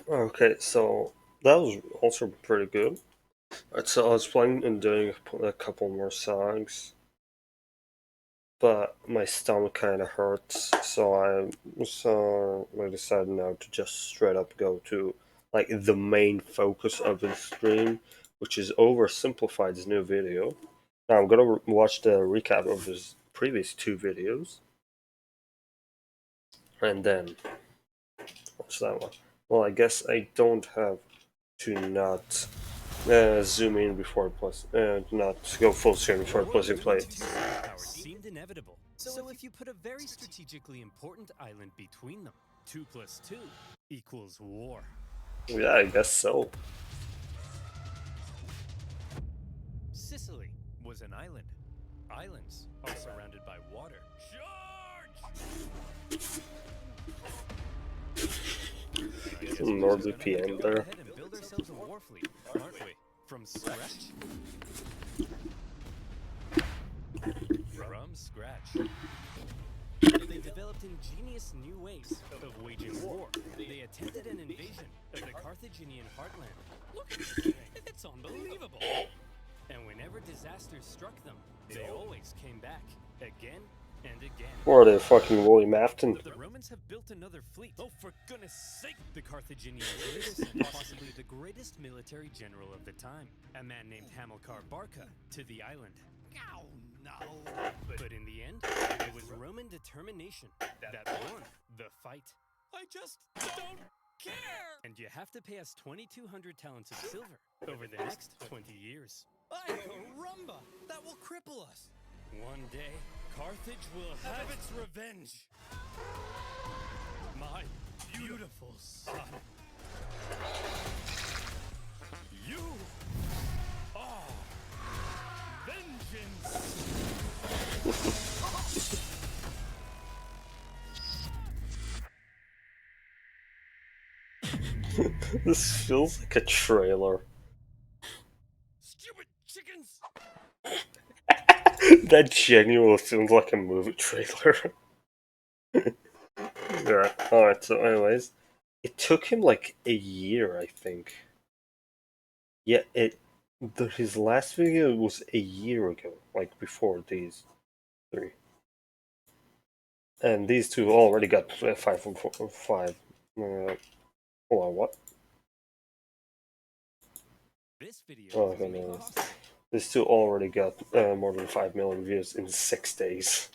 Okay, so that was also pretty good. So I was planning on doing a couple more songs, but my stomach kind of hurts, so I decided now to just straight up go to like the main focus of the stream, which is Oversimplified's new video. Now I'm gonna watch the recap of his previous two videos, and then watch that one. Well, I guess I don't have to not zoom in before plus, not go full screen before pressing play. Superpowers seemed inevitable. So if you put a very strategically important island between them, 2 plus 2 equals war. Yeah, I guess so. Sicily was an island. Islands are surrounded by water. Charge! Some NordVPN Go there. ahead and build ourselves a war fleet, aren't we? From scratch? From scratch. They developed ingenious new ways of waging war. They attempted an invasion of the Carthaginian heartland. Look at this thing. It's unbelievable. And whenever disasters struck them, they always came back again and again. Or the fucking William Afton. The Romans have built another fleet. Oh, for goodness sake! The Carthaginians later sent possibly the greatest military general of the time, a man named Hamilcar Barca, to the island. Oh, no! But in the end, it was Roman determination that won the fight. I just don't care! And you have to pay us 2,200 talents of silver over the next 20 years. Ay, caramba! That will cripple us! One day, Carthage will have its revenge! My beautiful son! You are vengeance! This feels like a trailer. Stupid chickens! That genuinely feels like a movie trailer. Alright, so anyways. It took him like a year, I think. Yeah, his last video was a year ago, like before these three. And these two already got 5 from 5. Hold on, what? This video Oh, was who made knows? possible. These two already got more than 5 million views in 6 days.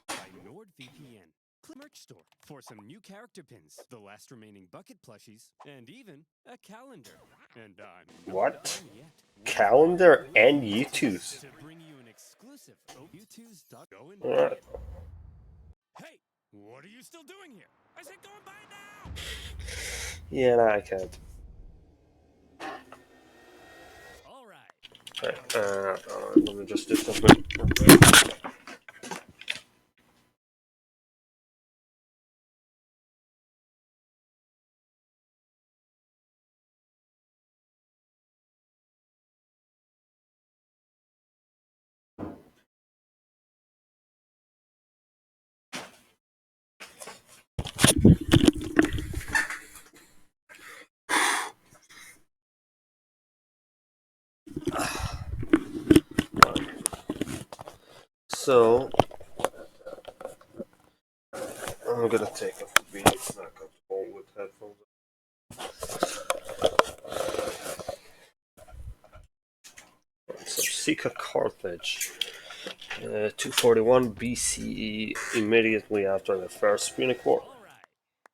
By NordVPN. Click merch store for some new character pins, the last remaining bucket plushies, and even a calendar. And I'm not What? done yet. Calendar and YouTube's. To bring you an exclusive YouTube's go and Alright. buy it. Hey, what are you still doing here? I said go and buy it now. Yeah, no, I can't. All right. Alright, let me just do something. So, I'm gonna take off the beat. It's not comfortable with headphones. So, Sika Carthage. 241 BCE, immediately after the First Punic War. All right.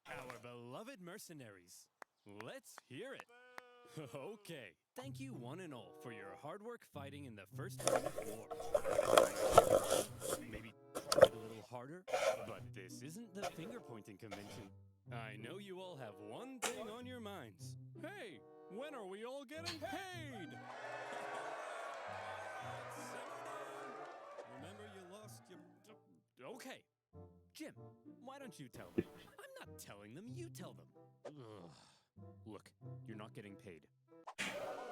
Our beloved mercenaries. Let's hear it. Okay. Thank you one and all for your hard work fighting in the First Punic War. Maybe try it a little harder, but this isn't the finger-pointing convention. I know you all have one thing on your minds. Hey, when are we all getting paid? Remember you lost your... Okay. Jim, why don't you tell them? I'm not telling them, you tell them. Ugh. Look, you're not getting paid.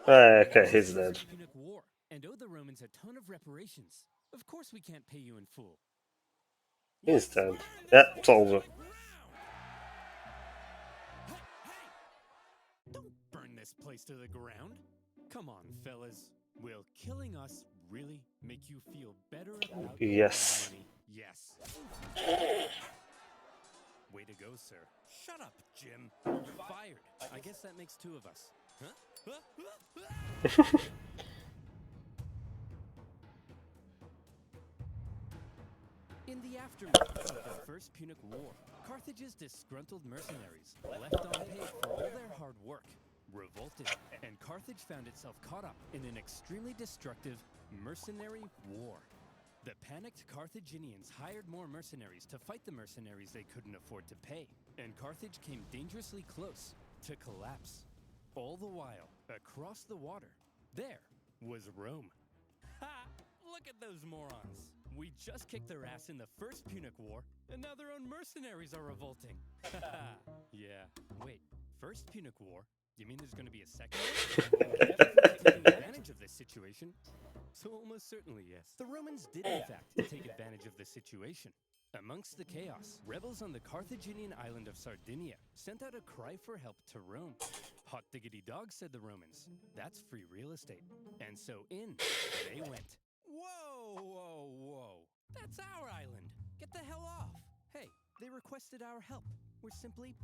Okay, he's dead. Punic War and owe the Romans a ton of reparations. Of course we can't pay you in full. He's dead. Yeah, told you. Hey, mercenaries to the ground? Come on, fellas. Will killing us really make you feel better about Yes. money? Yes. Way to go, sir. Shut up, Jim. You're fired. I guess that makes two of us. Huh? In the aftermath of the First Punic War, Carthage's disgruntled mercenaries, left unpaid for all their hard work, revolted, and Carthage found itself caught up in an extremely destructive mercenary war. The panicked Carthaginians hired more mercenaries to fight the mercenaries they couldn't afford to pay, and Carthage came dangerously close to collapse. All the while, across the water, there was Rome. Ha! Look at those morons! We just kicked their ass in the First Punic War, and now their own mercenaries are revolting. Yeah, wait, First Punic War? You mean there's going to be a second one? And everyone's taking advantage of this situation? So almost certainly, yes. The Romans did, in fact, take advantage of the situation. Amongst the chaos, rebels on the Carthaginian island of Sardinia sent out a cry for help to Rome. Hot diggity dog, said the Romans. That's free real estate. And so in they went. Whoa, whoa, whoa. That's our island. Get the hell off. Hey, they requested our help. We're simply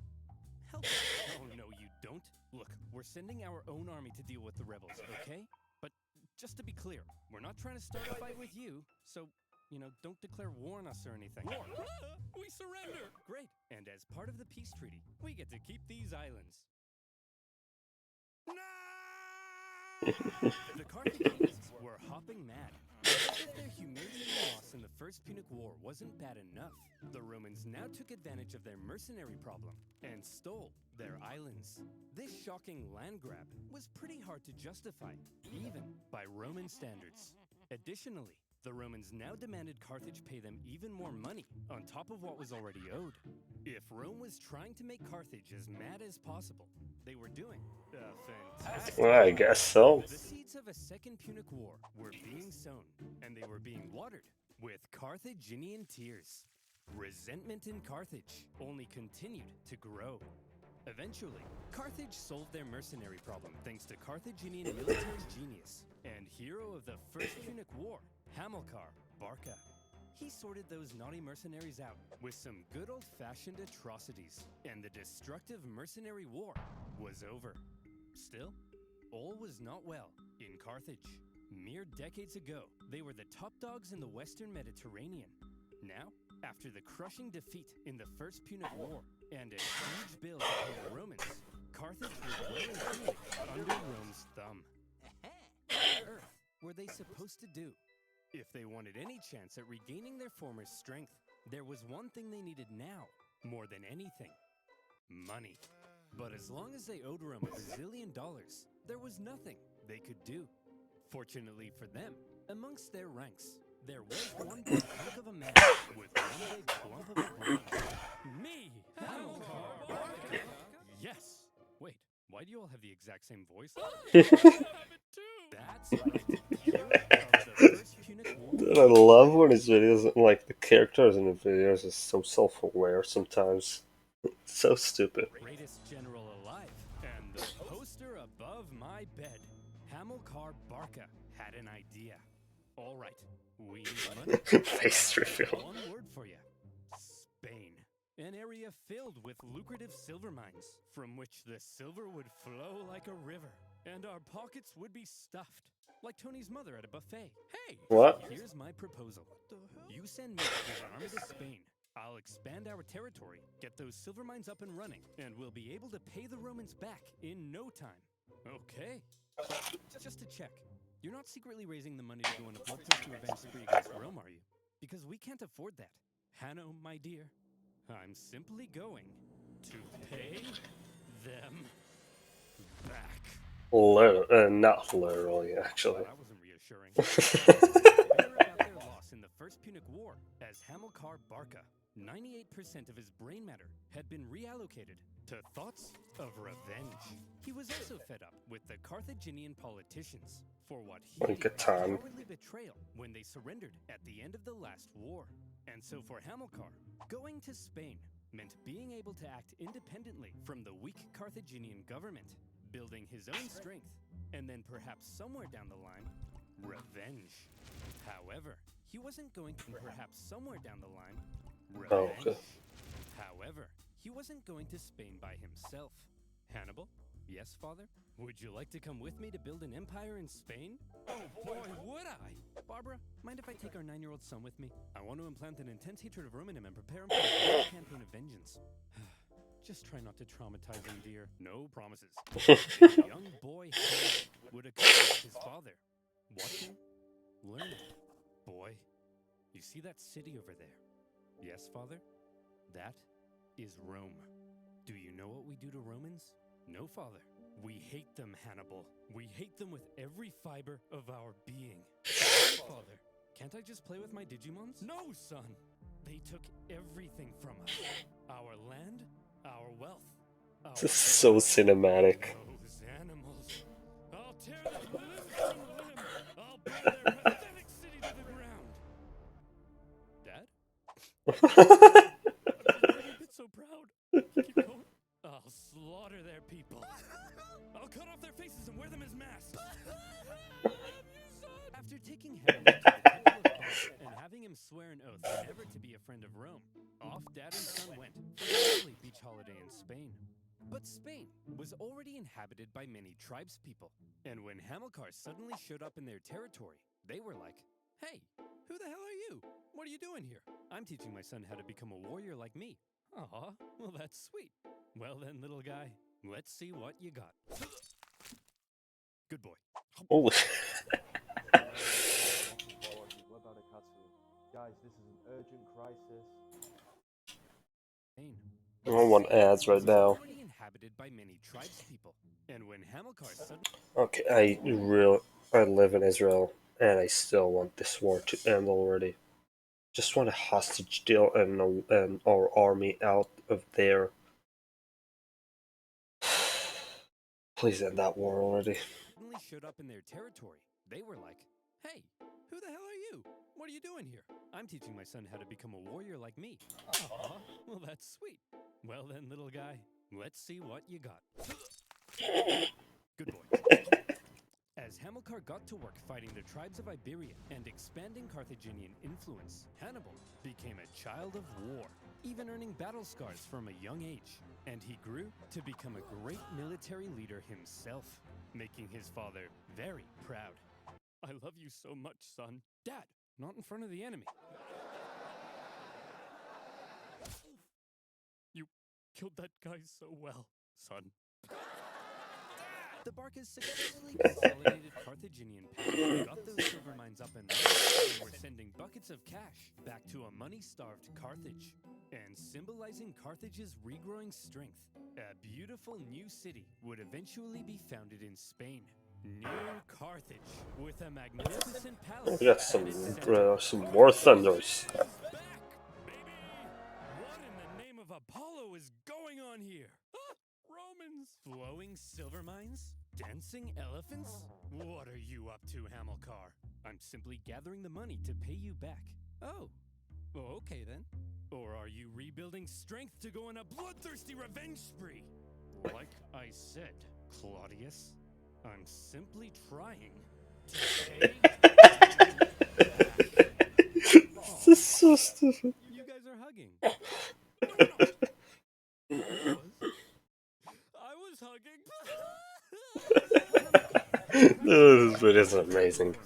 helping. Oh, no, you don't. Look, we're sending our own army to deal with the rebels, okay? But just to be clear, we're not trying to start a fight with you, so, don't declare war on us or anything. War? We surrender! Great. And as part of the peace treaty, we get to keep these islands. No! The Carthaginians were hopping mad. As if their humiliating loss in the First Punic War wasn't bad enough, the Romans now took advantage of their mercenary problem and stole their islands. This shocking land grab was pretty hard to justify, even by Roman standards. Additionally, the Romans now demanded Carthage pay them even more money on top of what was already owed. If Rome was trying to make Carthage as mad as possible, they were doing a fantastic Well, I job. guess so. The seeds of a second Punic War were being sown, and they were being watered with Carthaginian tears. Resentment in Carthage only continued to grow. Eventually, Carthage solved their mercenary problem thanks to Carthaginian military genius and hero of the First Punic War, Hamilcar Barca. He sorted those naughty mercenaries out with some good old-fashioned atrocities, and the destructive mercenary war was over. Still, all was not well in Carthage. Mere decades ago, they were the top dogs in the Western Mediterranean. Now, after the crushing defeat in the First Punic War and a huge bill to pay the Romans, Carthage was well and truly under Rome's thumb. What on earth were they supposed to do? If they wanted any chance at regaining their former strength, there was one thing they needed now, more than anything: money. But as long as they owed Rome $1 zillion, there was nothing they could do. Fortunately for them, amongst their ranks, there was one big hunk of a man with one big clump of a brain. Me, Hamilcar Barca. Yes. Wait, why do you all have the exact same voice? I have it too. That's right. Hero of the First Punic War. Dude, I love when his videos, like the characters in the videos, is so self-aware sometimes. So stupid. Greatest general alive, and the poster above my bed. Hamilcar Barca had an idea. All right, we need money. Face reveal. One word for you: Spain. An area filled with lucrative silver mines, from which the silver would flow like a river, and our pockets would be stuffed, like Tony's mother at a buffet. Hey! What? Here's my proposal. You send me with an army to Spain. I'll expand our territory, get those silver mines up and running, and we'll be able to pay the Romans back in no time. Okay. Just to check, you're not secretly raising the money to go on a bloodthirsty revenge spree against Rome, are you? Because we can't afford that. Hanno, my dear, I'm simply going to pay them back. Not literally, actually. That wasn't reassuring. Bitter about their loss in the First Punic War, as Hamilcar Barca, 98% of his brain matter had been reallocated to thoughts of revenge. He was also fed up with the Carthaginian politicians for what he Like a deemed ton. cowardly betrayal when they surrendered at the end of the last war. And so for Hamilcar, going to Spain meant being able to act independently from the weak Carthaginian government, building his own strength, and then perhaps somewhere down the line, revenge. However, he wasn't going to perhaps somewhere down the line, Oh, revenge. okay. However, he wasn't going to Spain by himself. Hannibal? Yes, father? Would you like to come with me to build an empire in Spain? Oh boy, would I! Barbara, mind if I take our 9-year-old son with me? I want to implant an intense hatred of Rome in him and prepare him for a great campaign of vengeance. Just try not to traumatize him, dear. No promises. A young boy would accompany his father, watching, learning. Boy, you see that city over there? Yes, father? That is Rome. Do you know what we do to Romans? No, father. We hate them, Hannibal. We hate them with every fiber of our being. Father, can't I just play with my Digimons? No, son. They took everything from us. Our land, our wealth. This is so cinematic. Those animals. I'll tear them limb from limb. I'll burn their pathetic city to the ground. Dad? I'm a bit so proud. Keep going. I'll slaughter their people. I'll cut off their faces and wear them as masks. After taking Hannibal to the temple of Punic and having him swear an oath never to be a friend of Rome, off dad and son went for a lovely beach holiday in Spain. But Spain was already inhabited by many tribespeople, and when Hamilcar suddenly showed up in their territory, they were like, "Hey, who the hell are you? What are you doing here? I'm teaching my son how to become a warrior like me." Aw, well that's sweet. Well then, little guy, let's see what you got. Good boy. Holy. What about a cutscene? Guys, this is an urgent crisis. I want ads right now. Already inhabited by many tribespeople, and when Hamilcar suddenly Okay, I live in Israel, and I still want this war to end already. Just want a hostage deal and our army out of there. Please end that war already. showed up in their territory, they were like, "Hey, who the hell are you? What are you doing here? I'm teaching my son how to become a warrior like me." Aw, well that's sweet. Well then, little guy, let's see what you got. Good boy. As Hamilcar got to work fighting the tribes of Iberia and expanding Carthaginian influence, Hannibal became a child of war, even earning battle scars from a young age. And he grew to become a great military leader himself, making his father very proud. "I love you so much, son." "Dad, not in front of the enemy." "You killed that guy so well, son." The Barcas successfully consolidated Carthaginian power, got those silver mines up and running, and were sending buckets of cash back to a money-starved Carthage. And symbolizing Carthage's regrowing strength, a beautiful new city would eventually be founded in Spain. New Carthage, with a magnificent palace. We got some more thunders. Back, baby! What in the name of Apollo is going on here? Huh? Romans! Flowing silver mines? Dancing elephants? What are you up to, Hamilcar? I'm simply gathering the money to pay you back. Oh, well, okay then. Or are you rebuilding strength to go on a bloodthirsty revenge spree? Like I said, Claudius, I'm simply trying to pay This is so stupid. You guys are hugging. No. I was hugging. This video is amazing.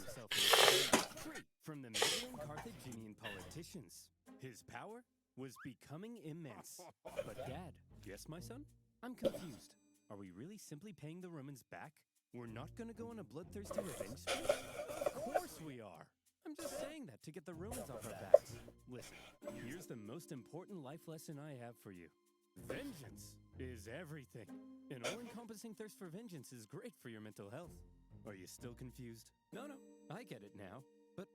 Free from the meddling Carthaginian politicians. His power was becoming immense. But Dad, yes, my son? I'm confused. Are we really simply paying the Romans back? We're not gonna go on a bloodthirsty revenge spree? Of course we are. I'm just saying that to get the Romans off our backs. Listen, here's the most important life lesson I have for you. Vengeance is everything. An all-encompassing thirst for vengeance is great for your mental health. Are you still confused? No, I get it now. But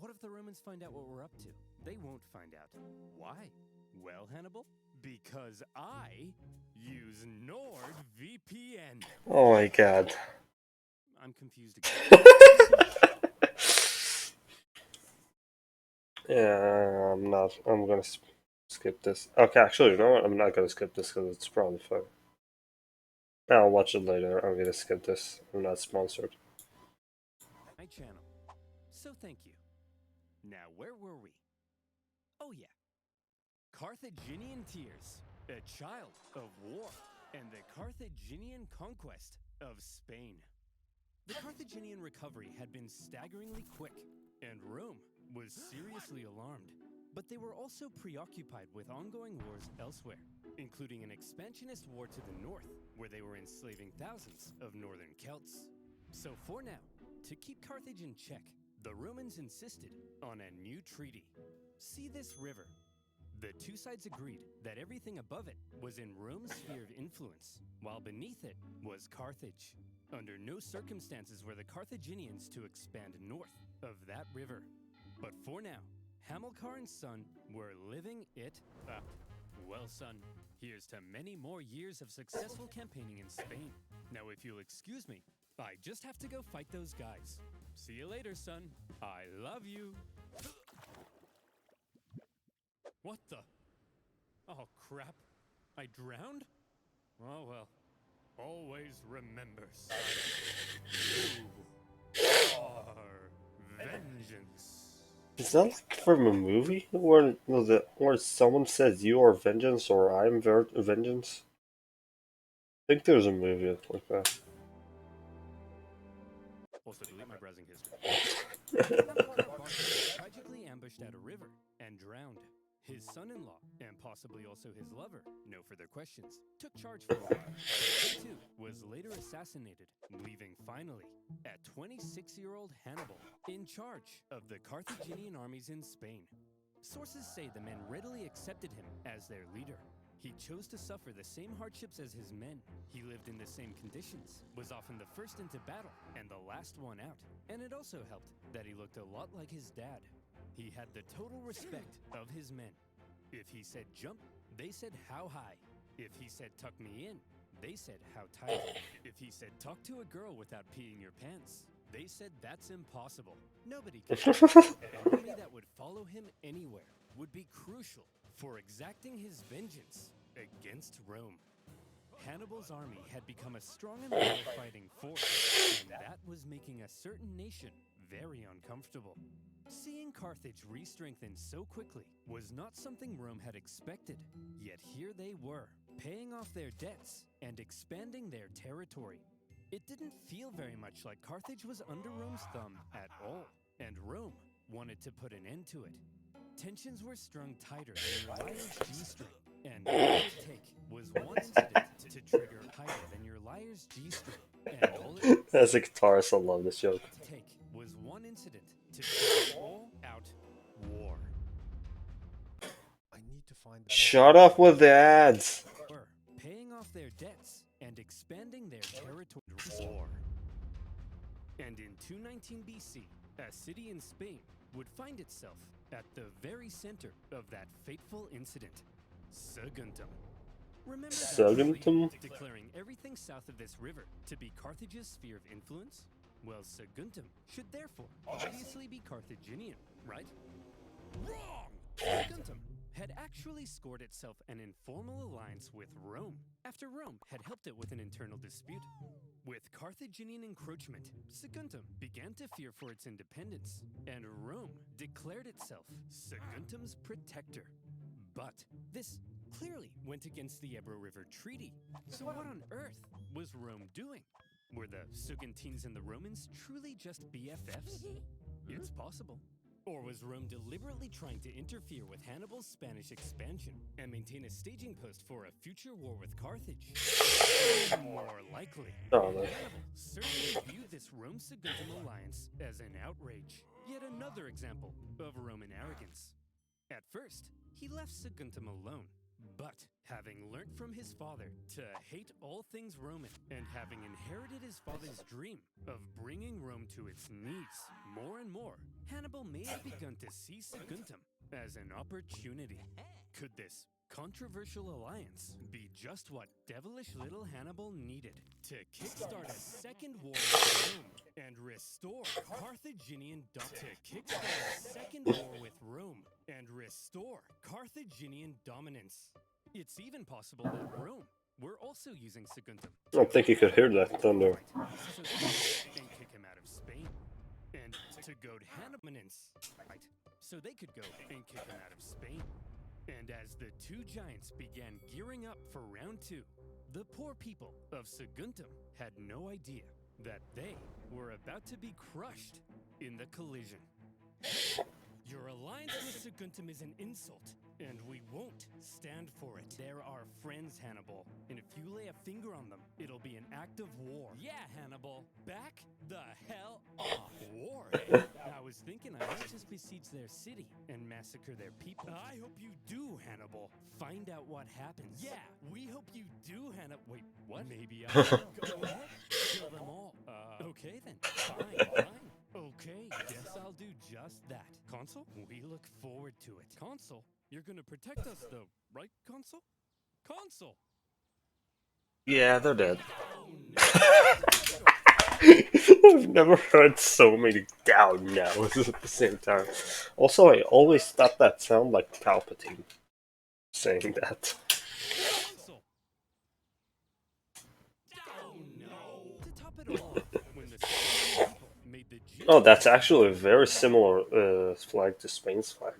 what if the Romans find out what we're up to? They won't find out. Why? Well, Hannibal, because I use NordVPN. Oh my god. I'm confused again. Yeah, I'm not. I'm gonna skip this. Okay, actually, you know what? I'm not gonna skip this because it's probably fun. I'll watch it later. I'm gonna skip this. I'm not sponsored. My channel. So thank you. Now, where were we? Oh, yeah. Carthaginian tears, a child of war, and the Carthaginian conquest of Spain. The Carthaginian recovery had been staggeringly quick, and Rome was seriously alarmed. But they were also preoccupied with ongoing wars elsewhere, including an expansionist war to the north, where they were enslaving thousands of northern Celts. So for now, to keep Carthage in check, the Romans insisted on a new treaty. See this river. The two sides agreed that everything above it was in Rome's sphere of influence, while beneath it was Carthage. Under no circumstances were the Carthaginians to expand north of that river. But for now, Hamilcar and son were living it up. Well, son, here's to many more years of successful campaigning in Spain. Now, if you'll excuse me, I just have to go fight those guys. See you later, son. I love you. What the? Oh, crap. I drowned? Oh, well. Always remember, son. You are vengeance. Is that like from a movie where someone says you are vengeance or I'm vengeance? I think there's a movie like that. Also, delete my browsing history. Hamilcar Barca was tragically ambushed at a river and drowned. His son-in-law, and possibly also his lover, no further questions, took charge for a while. He too was later assassinated, leaving finally a 26-year-old Hannibal in charge of the Carthaginian armies in Spain. Sources say the men readily accepted him as their leader. He chose to suffer the same hardships as his men. He lived in the same conditions, was often the first into battle and the last one out. And it also helped that he looked a lot like his dad. He had the total respect of his men. If he said jump, they said how high. If he said tuck me in, they said how tight. If he said talk to a girl without peeing your pants, they said that's impossible. Nobody could. An army that would follow him anywhere would be crucial for exacting his vengeance against Rome. Hannibal's army had become a strong and loyal fighting force, and that was making a certain nation very uncomfortable. Seeing Carthage re-strengthen so quickly was not something Rome had expected, yet here they were, paying off their debts and expanding their territory. It didn't feel very much like Carthage was under Rome's thumb at all, and Rome wanted to put an end to it. Tensions were strung tighter than your liar's G-string, and all it would take was one incident to trigger tighter than your liar's G-string, and all it would As a guitarist, I love this joke. take was one incident to trigger all-out war. I need to find the Shut up with the ads. Were paying off their debts and expanding their territory. War. And in 219 BC, a city in Spain would find itself at the very center of that fateful incident, Saguntum. Remember that Saguntum? treaty declaring everything south of this river to be Carthage's sphere of influence? Well, Saguntum should therefore obviously be Carthaginian, right? Wrong! Saguntum had actually scored itself an informal alliance with Rome, after Rome had helped it with an internal dispute. With Carthaginian encroachment, Saguntum began to fear for its independence, and Rome declared itself Saguntum's protector. But this clearly went against the Ebro River Treaty. So what on earth was Rome doing? Were the Saguntines and the Romans truly just BFFs? It's possible. Or was Rome deliberately trying to interfere with Hannibal's Spanish expansion and maintain a staging post for a future war with Carthage? More likely, Oh, no. Hannibal certainly viewed this Rome-Saguntum alliance as an outrage. Yet another example of Roman arrogance. At first, he left Saguntum alone, but having learnt from his father to hate all things Roman, and having inherited his father's dream of bringing Rome to its knees more and more, Hannibal may have begun to see Saguntum as an opportunity. Could this controversial alliance be just what devilish little Hannibal needed to kickstart a second war with Rome and restore Carthaginian dominance? It's even possible that Rome we're also using Saguntum. I don't think you could hear that thunder. So and kick him out of Spain. And to go to Hannibal, right? So they could go and kick him out of Spain. And as the two giants began gearing up for round two, the poor people of Saguntum had no idea that they were about to be crushed in the collision. Your alliance with Saguntum is an insult, and we won't stand for it. They're our friends, Hannibal, and if you lay a finger on them, it'll be an act of war. Yeah, Hannibal, back the hell off. War, eh? I was thinking I might just besiege their city and massacre their people. I hope you do, Hannibal. Find out what happens. Yeah, we hope you do, Hannibal. Wait, what? Maybe I will. Go ahead. Kill them all. Okay then. Fine. Okay, guess I'll do just that. Consul, we look forward to it. Consul, you're gonna protect us though, right, Consul? Consul! Yeah, they're dead. Oh, I've never heard so many down nows at the same time. Also, I always thought that sounded like Palpatine saying that. Consul! Oh no! To top it all off, when the Spanish people made the Oh, that's actually a very similar flag to Spain's flag.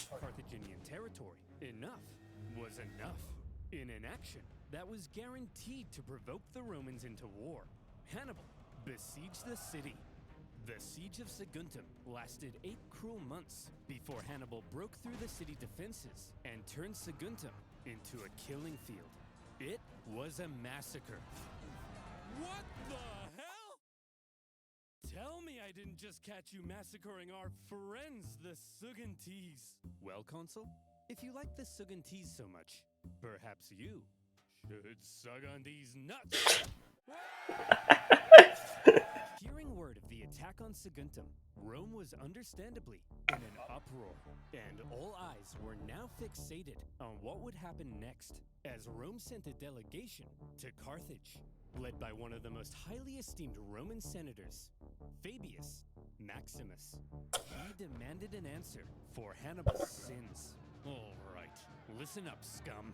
Carthaginian territory, enough was enough. In an action that was guaranteed to provoke the Romans into war, Hannibal besieged the city. The siege of Saguntum lasted 8 cruel months before Hannibal broke through the city defenses and turned Saguntum into a killing field. It was a massacre. What the hell? Tell me I didn't just catch you massacring our friends, the Sugantese. Well, Consul, if you like the Sugantese so much, perhaps you should sug on these nuts. Hearing word of the attack on Saguntum, Rome was understandably in an uproar, and all eyes were now fixated on what would happen next, as Rome sent a delegation to Carthage, led by one of the most highly esteemed Roman senators, Fabius Maximus. He demanded an answer for Hannibal's sins. All right, listen up, scum.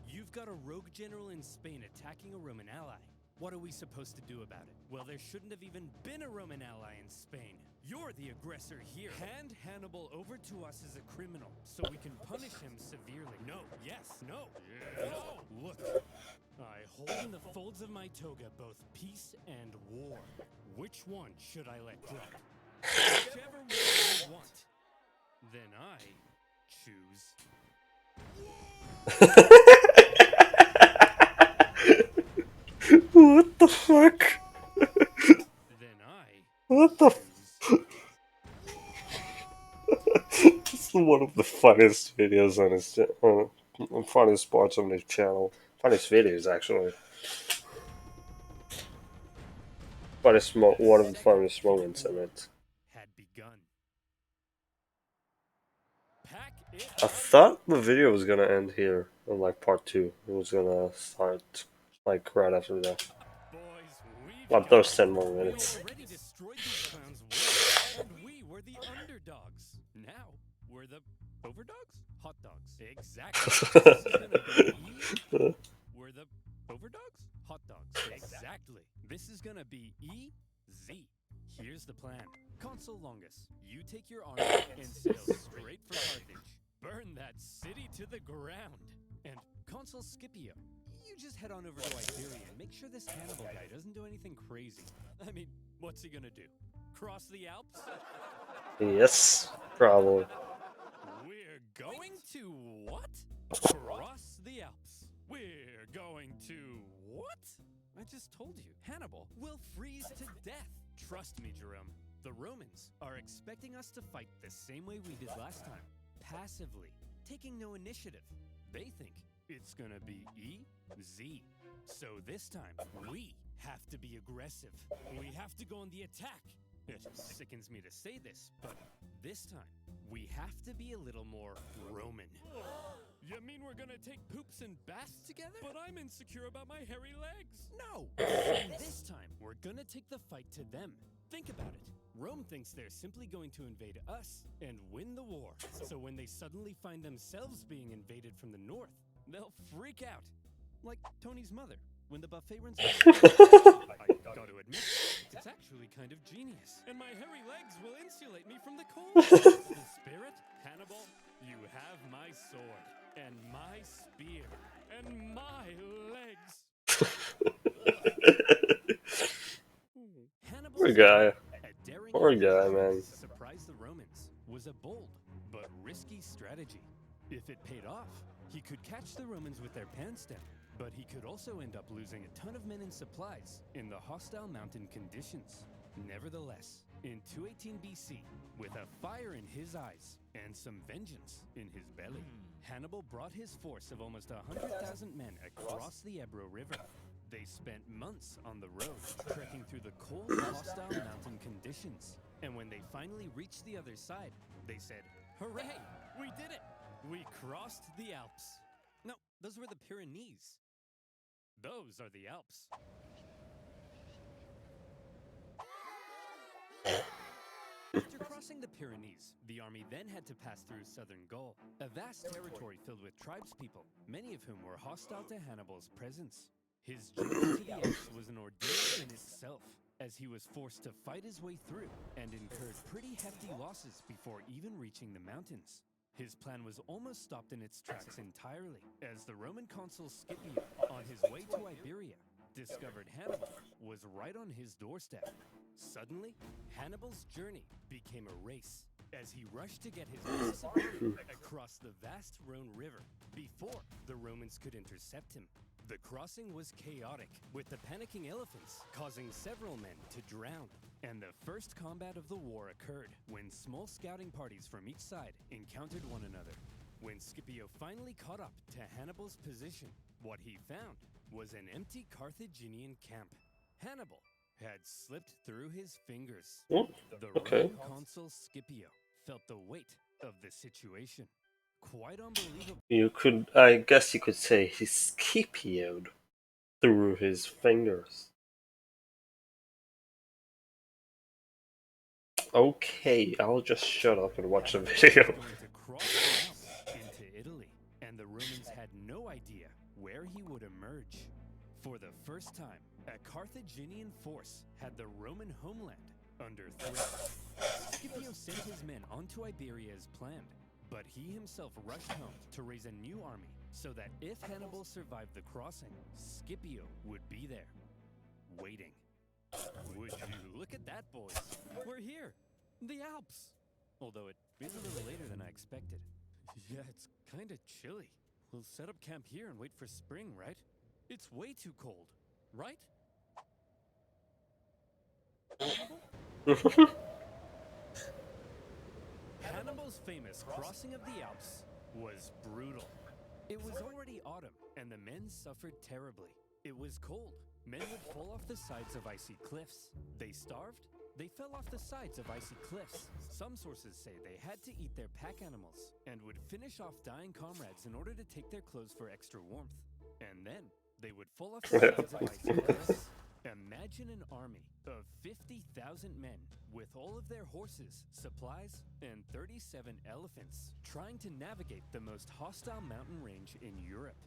You've got a rogue general in Spain attacking a Roman ally. What are we supposed to do about it? Well, there shouldn't have even been a Roman ally in Spain. You're the aggressor here. Hand Hannibal over to us as a criminal, so we can punish him severely. No, yes, no, no. Look, I hold in the folds of my toga both peace and war. Which one should I let drop? Whichever one you want. Then I choose. What the fuck? Then I What the choose. It's one of the funniest videos on his funniest parts on his channel. Funniest videos, actually. One of the funniest moments in it. Had begun. Pack it I up. thought the video was gonna end here in like part 2. It was gonna start like right after that. Boys, we've But got there's 10 more We minutes. already destroyed these clowns once, and we were the underdogs. Now we're the overdogs? Hot dogs. Exactly. This is gonna be we're the overdogs? Hot dogs. Exactly. This is gonna be easy. Here's the plan. Consul Longus, you take your army and sail straight for Carthage. Burn that city to the ground. And Consul Scipio, you just head on over to Iberia and make sure this Hannibal guy doesn't do anything crazy. I mean, what's he gonna do? Cross the Alps? Yes, probably. We're going to what? Cross the Alps. We're going to what? I just told you, Hannibal will freeze to death. Trust me, Jerome. The Romans are expecting us to fight the same way we did last time. Passively, taking no initiative. They think it's gonna be easy. So this time, we have to be aggressive. We have to go on the attack. It sickens me to say this, but this time, we have to be a little more Roman. You mean we're gonna take poops and baths together? But I'm insecure about my hairy legs. No! This time, we're gonna take the fight to them. Think about it. Rome thinks they're simply going to invade us and win the war. So when they suddenly find themselves being invaded from the north, they'll freak out. Like Tony's mother, when the buffet runs out. I got to admit, it's actually kind of genius. And my hairy legs will insulate me from the cold. The spirit, Hannibal, you have my sword, and my spear, and my legs. Hannibal's Poor guy. a daring Poor guy, operation man. to surprise the Romans was a bold but risky strategy. If it paid off, he could catch the Romans with their pants down, but he could also end up losing a ton of men and supplies in the hostile mountain conditions. Nevertheless, in 218 BC, with a fire in his eyes and some vengeance in his belly, Hannibal brought his force of almost 100,000 men across the Ebro River. They spent months on the road, trekking through the cold, hostile mountain conditions. And when they finally reached the other side, they said, "Hooray! We did it! We crossed the Alps." No, those were the Pyrenees. Those are the Alps. After crossing the Pyrenees, the army then had to pass through southern Gaul, a vast territory filled with tribespeople, many of whom were hostile to Hannibal's presence. His journey to the Alps was an ordeal in itself, as he was forced to fight his way through and incurred pretty hefty losses before even reaching the mountains. His plan was almost stopped in its tracks entirely, as the Roman consul Scipio, on his way to Iberia, discovered Hannibal was right on his doorstep. Suddenly, Hannibal's journey became a race, as he rushed to get his massive army across the vast Rhone River before the Romans could intercept him. The crossing was chaotic, with the panicking elephants causing several men to drown. And the first combat of the war occurred when small scouting parties from each side encountered one another. When Scipio finally caught up to Hannibal's position, what he found was an empty Carthaginian camp. Hannibal had slipped through his fingers. Oh, The okay. Roman consul Scipio felt the weight of the situation. Quite unbelievable. I guess you could say he Scipioed through his fingers. Okay, I'll just shut up and watch the video. Going to cross the Alps into Italy, and the Romans had no idea where he would emerge. For the first time, a Carthaginian force had the Roman homeland under threat. Scipio sent his men onto Iberia as planned, but he himself rushed home to raise a new army so that if Hannibal survived the crossing, Scipio would be there, waiting. Would you look at that, boys? We're here, the Alps. Although it is a little later than I expected. Yeah, it's kind of chilly. We'll set up camp here and wait for spring, right? It's way too cold, right? Hannibal's famous crossing of the Alps was brutal. It was already autumn, and the men suffered terribly. It was cold. Men would fall off the sides of icy cliffs. They starved. They fell off the sides of icy cliffs. Some sources say they had to eat their pack animals and would finish off dying comrades in order to take their clothes for extra warmth. And then they would fall off the sides of icy cliffs. Imagine an army of 50,000 men with all of their horses, supplies, and 37 elephants trying to navigate the most hostile mountain range in Europe.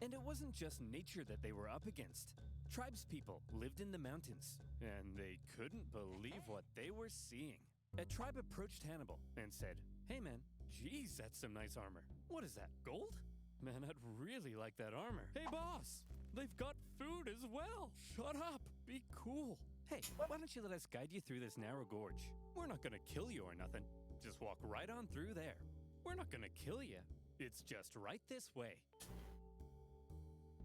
And it wasn't just nature that they were up against. Tribespeople lived in the mountains, and they couldn't believe what they were seeing. A tribe approached Hannibal and said, "Hey man, geez, that's some nice armor. What is that, gold? Man, I'd really like that armor. Hey boss, they've got food as well. Shut up, be cool. Hey, why don't you let us guide you through this narrow gorge? We're not gonna kill you or nothing. Just walk right on through there. We're not gonna kill you. It's just right this way.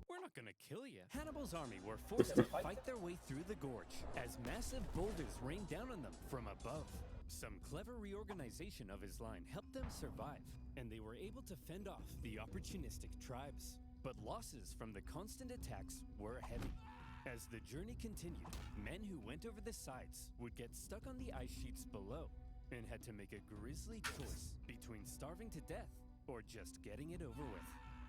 We're not gonna kill you." Hannibal's army were forced to fight their way through the gorge as massive boulders rained down on them from above. Some clever reorganization of his line helped them survive, and they were able to fend off the opportunistic tribes. But losses from the constant attacks were heavy. As the journey continued, men who went over the sides would get stuck on the ice sheets below and had to make a grisly choice between starving to death or just getting it over with.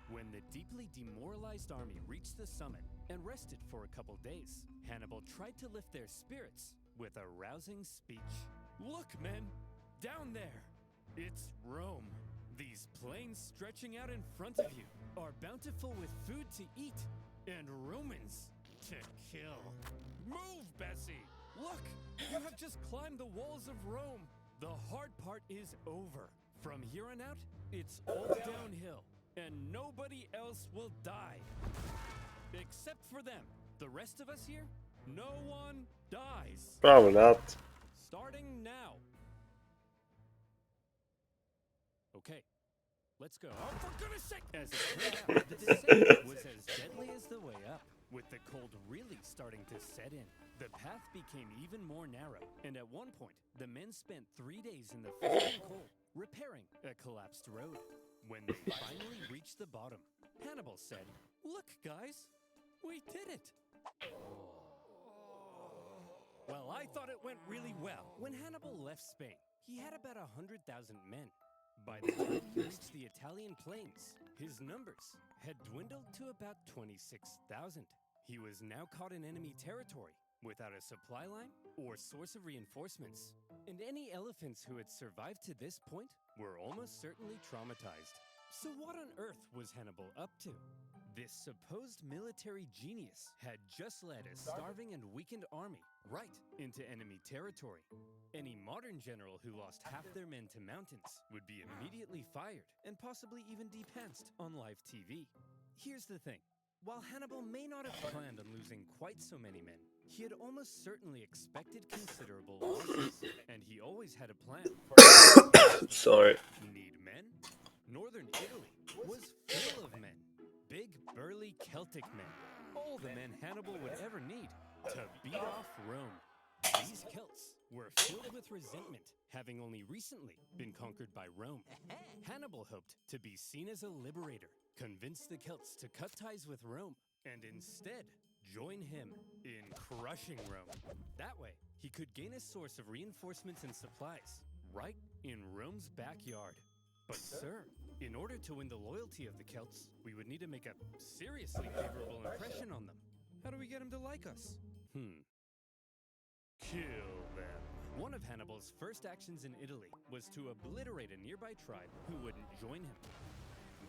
When the deeply demoralized army reached the summit and rested for a couple days, Hannibal tried to lift their spirits with a rousing speech. "Look, men, down there, it's Rome. These plains stretching out in front of you are bountiful with food to eat, and Romans to kill. Move, Bessie! Look! You have just climbed the walls of Rome! The hard part is over. From here on out, it's all downhill, and nobody else will die. Except for them. The rest of us here, no one dies. Probably not. Starting now. Okay, let's go. Oh, for goodness sake! As it turned out, the descent was as deadly as the way up, with the cold really starting to set in. The path became even more narrow, and at one point, the men spent 3 days in the freezing cold, repairing a collapsed road. When they finally reached the bottom, Hannibal said, "Look, guys, we did it!" Well, I thought it went really well. When Hannibal left Spain, he had about 100,000 men. By the time he reached the Italian plains, his numbers had dwindled to about 26,000. He was now caught in enemy territory, without a supply line or source of reinforcements. And any elephants who had survived to this point were almost certainly traumatized. So what on earth was Hannibal up to? This supposed military genius had just led a starving and weakened army right into enemy territory. Any modern general who lost half their men to mountains would be immediately fired and possibly even depantsed on live TV. Here's the thing. While Hannibal may not have planned on losing quite so many men, he had almost certainly expected considerable losses, and he always had a plan. Sorry. Need men? Northern Italy was full of men. Big, burly Celtic men. All the men Hannibal would ever need to beat off Rome. These Celts were filled with resentment, having only recently been conquered by Rome. Hannibal hoped to be seen as a liberator, convince the Celts to cut ties with Rome, and instead join him in crushing Rome. That way, he could gain a source of reinforcements and supplies right in Rome's backyard. But sir, in order to win the loyalty of the Celts, we would need to make a seriously favorable impression on them. How do we get them to like us? Kill them. One of Hannibal's first actions in Italy was to obliterate a nearby tribe who wouldn't join him.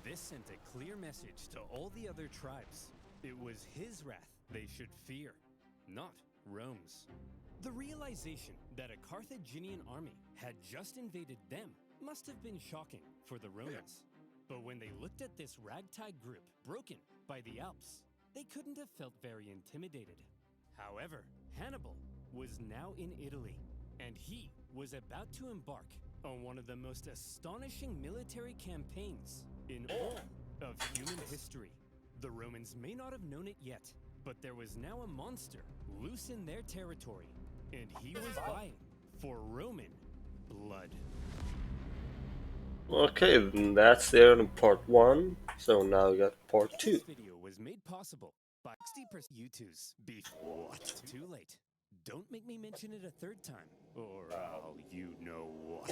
This sent a clear message to all the other tribes. It was his wrath they should fear, not Rome's. The realization that a Carthaginian army had just invaded them must have been shocking for the Romans. But when they looked at this ragtag group broken by the Alps, they couldn't have felt very intimidated. However, Hannibal was now in Italy, and he was about to embark on one of the most astonishing military campaigns in all of human history. The Romans may not have known it yet, but there was now a monster loose in their territory, and he was vying for Roman blood. Okay, then that's the end of part 1. So now we got part 2. This video was made possible by 60% YouTube's beef. What? Too late. Don't make me mention it a third time, or I'll you know what.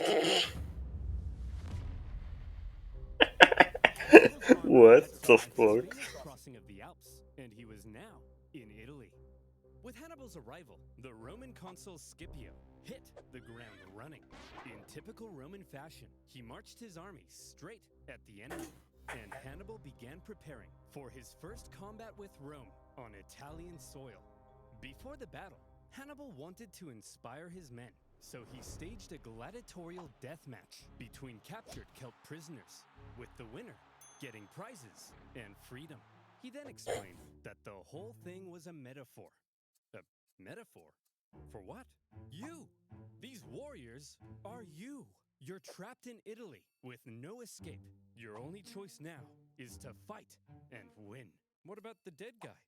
What the fuck? Crossing of the Alps, and he was now in Italy. With Hannibal's arrival, the Roman consul Scipio hit the ground running. In typical Roman fashion, he marched his army straight at the enemy, and Hannibal began preparing for his first combat with Rome on Italian soil. Before the battle, Hannibal wanted to inspire his men, so he staged a gladiatorial death match between captured Celt prisoners, with the winner getting prizes and freedom. He then explained that the whole thing was a metaphor. A metaphor? For what? You! These warriors are you! You're trapped in Italy with no escape. Your only choice now is to fight and win. What about the dead guy?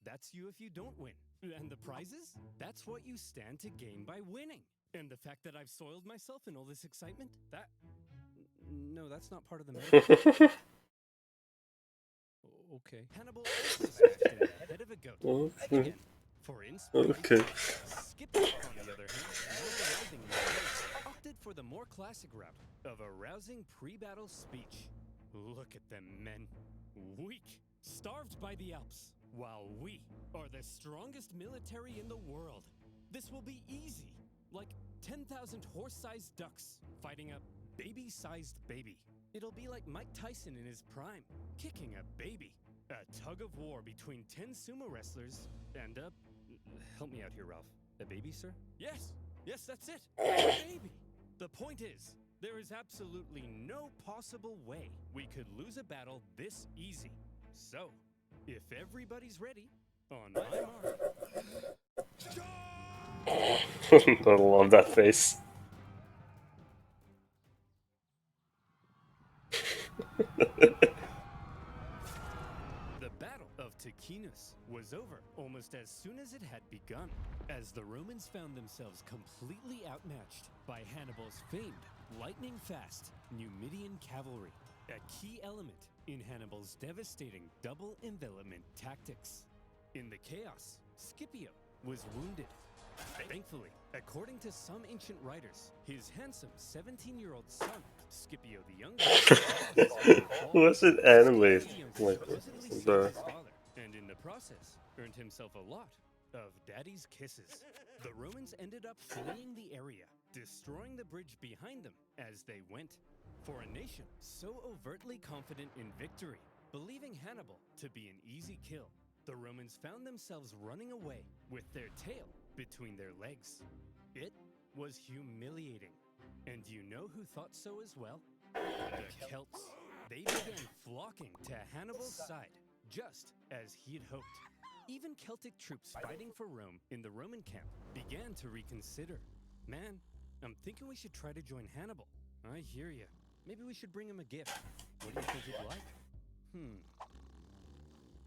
That's you if you don't win. And the prizes? That's what you stand to gain by winning. And the fact that I've soiled myself in all this excitement? No, that's not part of the metaphor. Okay. Hannibal also smashed in the head of a goat. Again, for inspiration. Okay. Scipio, on the other hand, not arriving in the race, opted for the more classic route of a rousing pre-battle speech. Look at them, men. Weak, starved by the Alps, while we are the strongest military in the world. This will be easy, like 10,000 horse-sized ducks fighting a baby-sized baby. It'll be like Mike Tyson in his prime, kicking a baby. A tug of war between 10 sumo wrestlers and help me out here, Ralph. A baby, sir? Yes, that's it. A baby. The point is, there is absolutely no possible way we could lose a battle this easy. So, if everybody's ready, on my mark, I love that face. The Battle of Ticinus was over almost as soon as it had begun, as the Romans found themselves completely outmatched by Hannibal's famed lightning-fast Numidian cavalry, a key element in Hannibal's devastating double envelopment tactics. In the chaos, Scipio was wounded. Thankfully, according to some ancient writers, his handsome 17-year-old son, Scipio the Younger, Was it anime? Like supposedly saved the his father, and in the process, earned himself a lot of daddy's kisses. The Romans ended up fleeing the area, destroying the bridge behind them as they went. For a nation so overtly confident in victory, believing Hannibal to be an easy kill, the Romans found themselves running away with their tail between their legs. It was humiliating. And you know who thought so as well? The Celts. They began flocking to Hannibal's side, just as he had hoped. Even Celtic troops fighting for Rome in the Roman camp began to reconsider. Man, I'm thinking we should try to join Hannibal. I hear you. Maybe we should bring him a gift. What do you think he'd like?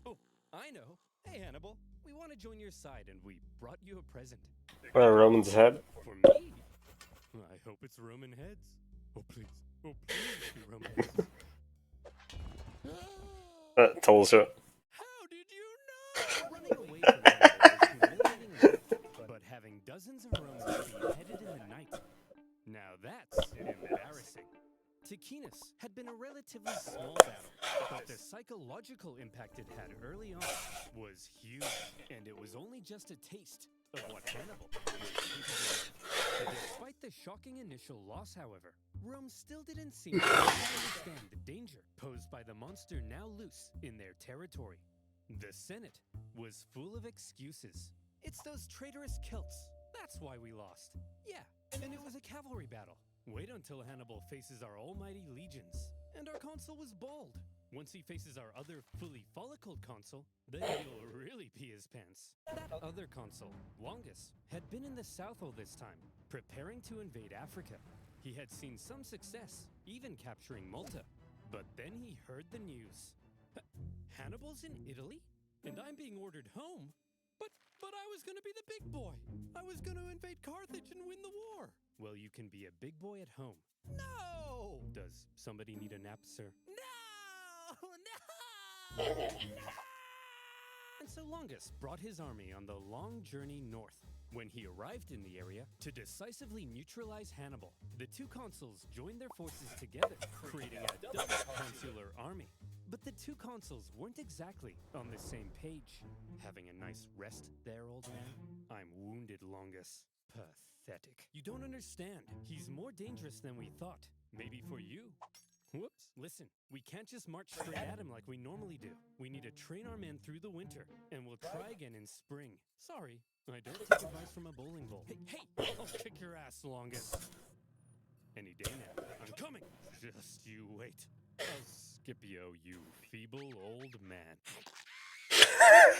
Oh, I know. Hey, Hannibal. We want to join your side, and we brought you a present. Roman's head. For me? I hope it's Roman heads. Oh, please. Oh, please be Roman heads. Told you. How did you know? Running away from Hannibal was humiliating enough, but having dozens of Romans beheaded in the night, now that's embarrassing. Ticinus had been a relatively small battle, but the psychological impact it had early on was huge, and it was only just a taste of what Hannibal was capable of. Despite the shocking initial loss, however, Rome still didn't seem to understand the danger posed by the monster now loose in their territory. The Senate was full of excuses. It's those traitorous Celts. That's why we lost. Yeah, and it was a cavalry battle. Wait until Hannibal faces our almighty legions. And our consul was bald. Once he faces our other fully follicled consul, then he'll really pee his pants. That other consul, Longus, had been in the south all this time, preparing to invade Africa. He had seen some success, even capturing Malta. But then he heard the news. Hannibal's in Italy? And I'm being ordered home? But I was gonna be the big boy. I was gonna invade Carthage and win the war. Well, you can be a big boy at home. No! Does somebody need a nap, sir? No! No! And so Longus brought his army on the long journey north. When he arrived in the area to decisively neutralize Hannibal, the two consuls joined their forces together, creating a double consular army. But the two consuls weren't exactly on the same page. Having a nice rest there, old man? I'm wounded, Longus. Pathetic. You don't understand. He's more dangerous than we thought. Maybe for you. Whoops. Listen, we can't just march straight at him like we normally do. We need to train our men through the winter, and we'll try again in spring. Sorry, I don't take advice from a bowling ball. Hey, I'll kick your ass, Longus. Any day now. I'm coming. Just you wait. Oh, Scipio, you feeble old man.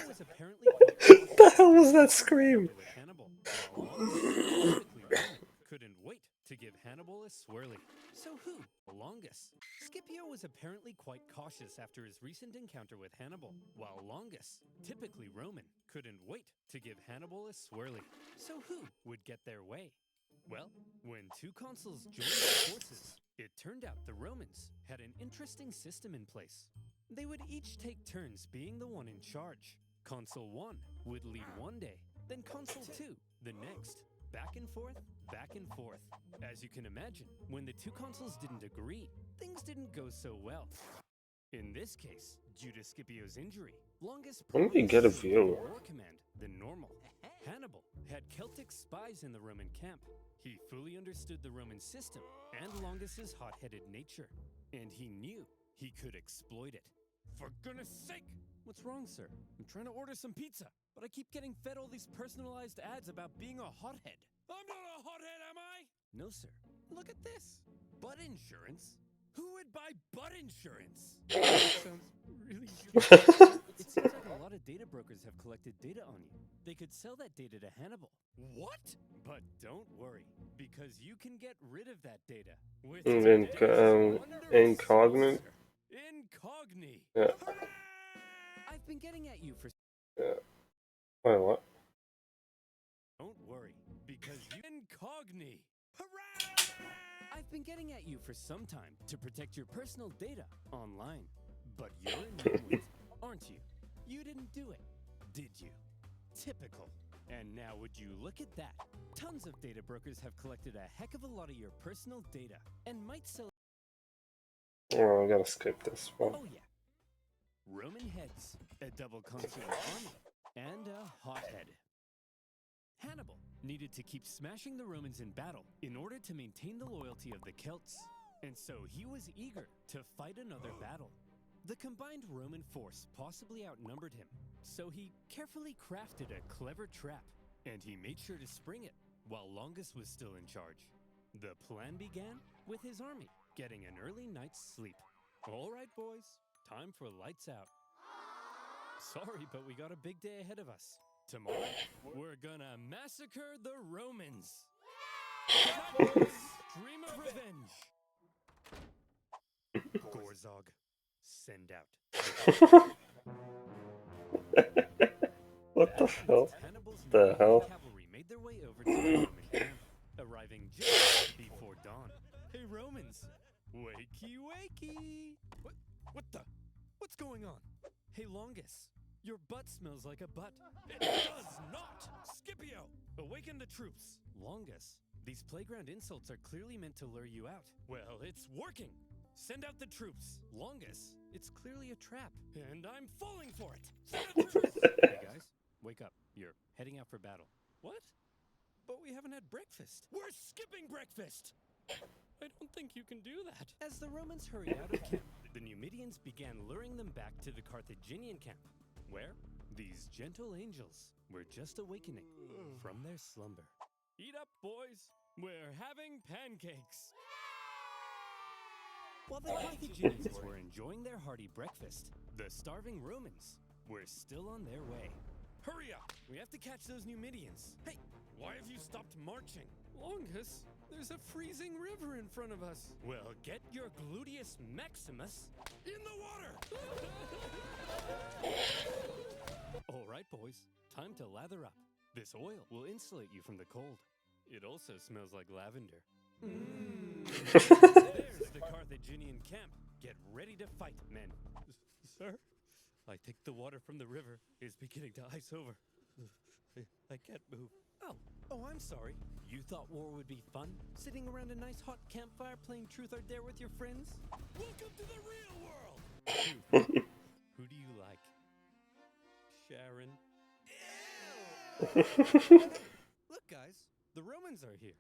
Was apparently What the hell was that scream? with Hannibal, while Longus, couldn't wait to give Hannibal a swirly. So who? Longus. Scipio was apparently quite cautious after his recent encounter with Hannibal, while Longus, typically Roman, couldn't wait to give Hannibal a swirly. So who would get their way? Well, when two consuls joined their forces, it turned out the Romans had an interesting system in place. They would each take turns being the one in charge. Consul 1 would lead one day, then Consul 2 the next. Back and forth, back and forth. As you can imagine, when the two consuls didn't agree, things didn't go so well. In this case, due to Scipio's injury, Longus Let me get a probably view. more command than normal. Hannibal had Celtic spies in the Roman camp. He fully understood the Roman system and Longus's hot-headed nature, and he knew he could exploit it. For goodness sake, What's wrong, sir? I'm trying to order some pizza, but I keep getting fed all these personalized ads about being a hothead. I'm not a hothead, am I? No, sir. Look at this. Butt insurance? Who would buy butt insurance? That sounds really good. It seems like a lot of data brokers have collected data on you. They could sell that data to Hannibal. What? But don't worry, because you can get rid of that data with Incognito. Incogni. Yeah. I've been getting at you for. Yeah. Wait, what? Don't worry, because you Incogni. Hooray! I've been getting at you for some time to protect your personal data online. But you're an anomaly, aren't you? You didn't do it, did you? Typical. And now would you look at that? Tons of data brokers have collected a heck of a lot of your personal data and might sell. Oh, I gotta skip this one. Oh yeah. Roman heads, a double consular army, and a hothead. Hannibal needed to keep smashing the Romans in battle in order to maintain the loyalty of the Celts, and so he was eager to fight another battle. The combined Roman force possibly outnumbered him, so he carefully crafted a clever trap, and he made sure to spring it while Longus was still in charge. The plan began with his army getting an early night's sleep. All right, boys, time for lights out. Sorry, but we got a big day ahead of us. Tomorrow, we're gonna massacre the Romans. Dream of revenge. Gorzog, send out. What the hell? Hannibal's The hell? cavalry made their way over to the Roman camp, arriving just before dawn. Hey, Romans! Wakey, wakey! What's going on? Hey, Longus, your butt smells like a butt. It does not! Scipio, awaken the troops. Longus, these playground insults are clearly meant to lure you out. Well, it's working. Send out the troops. Longus, it's clearly a trap, and I'm falling for it. Send out the troops. Hey, guys, wake up. You're heading out for battle. What? But we haven't had breakfast. We're skipping breakfast! I don't think you can do that. As the Romans hurried out of camp, the Numidians began luring them back to the Carthaginian camp, where these gentle angels were just awakening from their slumber. Eat up, boys. We're having pancakes. While the Carthaginians were enjoying their hearty breakfast, the starving Romans were still on their way. Hurry up! We have to catch those Numidians. Hey, why have you stopped marching? Longus, there's a freezing river in front of us. Well, get your gluteus maximus in the water! All right, boys. Time to lather up. This oil will insulate you from the cold. It also smells like lavender. There's the Carthaginian camp. Get ready to fight, men. Sir? I think the water from the river is beginning to ice over. I can't move. Oh, I'm sorry. You thought war would be fun? Sitting around a nice hot campfire playing Truth or Dare with your friends? Welcome to the real world! Who do you like? Sharon? Ew! Look, guys, the Romans are here.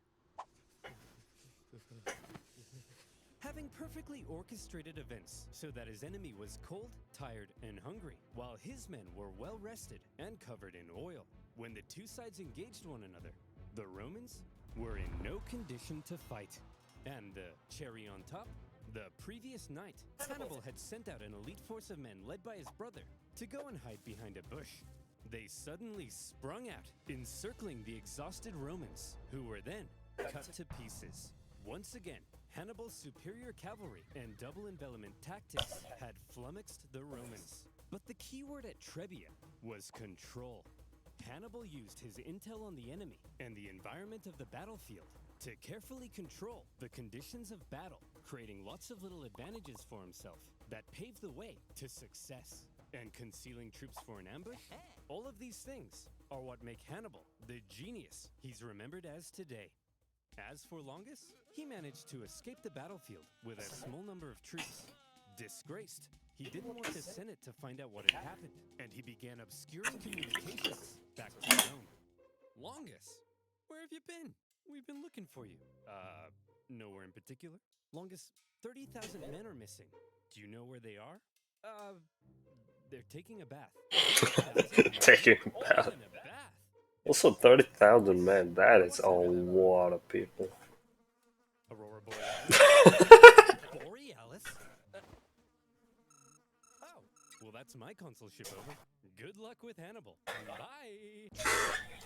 Having perfectly orchestrated events so that his enemy was cold, tired, and hungry, while his men were well rested and covered in oil. When the two sides engaged one another, the Romans were in no condition to fight. And the cherry on top, the previous night, Hannibal had sent out an elite force of men led by his brother to go and hide behind a bush. They suddenly sprung out, encircling the exhausted Romans, who were then cut to pieces. Once again, Hannibal's superior cavalry and double envelopment tactics had flummoxed the Romans. But the key word at Trebia was control. Hannibal used his intel on the enemy and the environment of the battlefield to carefully control the conditions of battle, creating lots of little advantages for himself that paved the way to success. And concealing troops for an ambush? All of these things are what make Hannibal the genius he's remembered as today. As for Longus, he managed to escape the battlefield with a small number of troops. Disgraced, he didn't want the Senate to find out what had happened, and he began obscuring communications back to Rome. Longus, where have you been? We've been looking for you. Nowhere in particular. Longus, 30,000 men are missing. Do you know where they are? They're taking a bath. Taking a bath. All in a bath. Also, 30,000 men. That is a lot of people. Aurora Borealis? Borealis? Oh, well, that's my consul ship over. Good luck with Hannibal. Bye!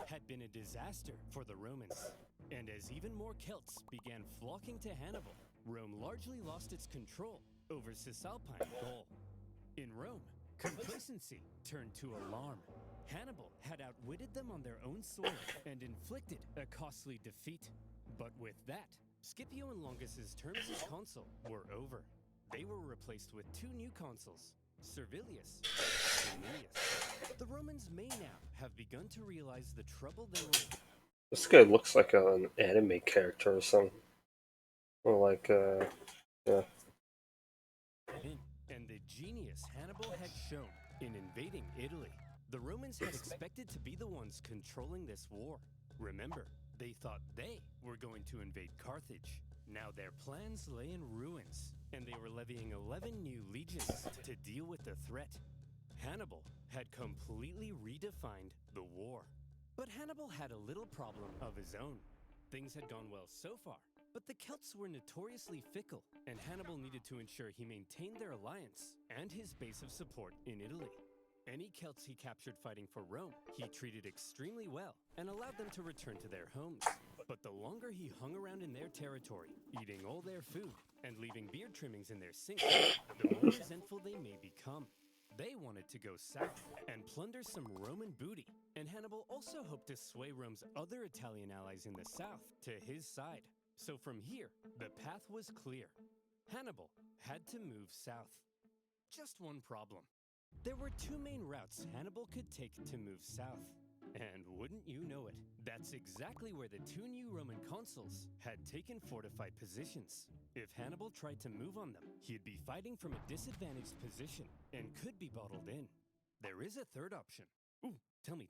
Had been a disaster for the Romans. And as even more Celts began flocking to Hannibal, Rome largely lost its control over Cisalpine Gaul. In Rome, complacency turned to alarm. Hannibal had outwitted them on their own soil and inflicted a costly defeat. But with that, Scipio and Longus' terms as consul were over. They were replaced with two new consuls, Servilius and Flaminius. The Romans may now have begun to realize the trouble they were in. This guy looks like an anime character or something. Or like, yeah. And the genius Hannibal had shown in invading Italy. The Romans had expected to be the ones controlling this war. Remember, they thought they were going to invade Carthage. Now their plans lay in ruins, and they were levying 11 new legions to deal with the threat. Hannibal had completely redefined the war. But Hannibal had a little problem of his own. Things had gone well so far, but the Celts were notoriously fickle, and Hannibal needed to ensure he maintained their alliance and his base of support in Italy. Any Celts he captured fighting for Rome, he treated extremely well and allowed them to return to their homes. But the longer he hung around in their territory, eating all their food and leaving beard trimmings in their sinks, the more resentful they may become. They wanted to go south and plunder some Roman booty, and Hannibal also hoped to sway Rome's other Italian allies in the south to his side. So from here, the path was clear. Hannibal had to move south. Just one problem. There were two main routes Hannibal could take to move south. And wouldn't you know it, that's exactly where the two new Roman consuls had taken fortified positions. If Hannibal tried to move on them, he'd be fighting from a disadvantaged position and could be bottled in. There is a third option. Ooh, tell me.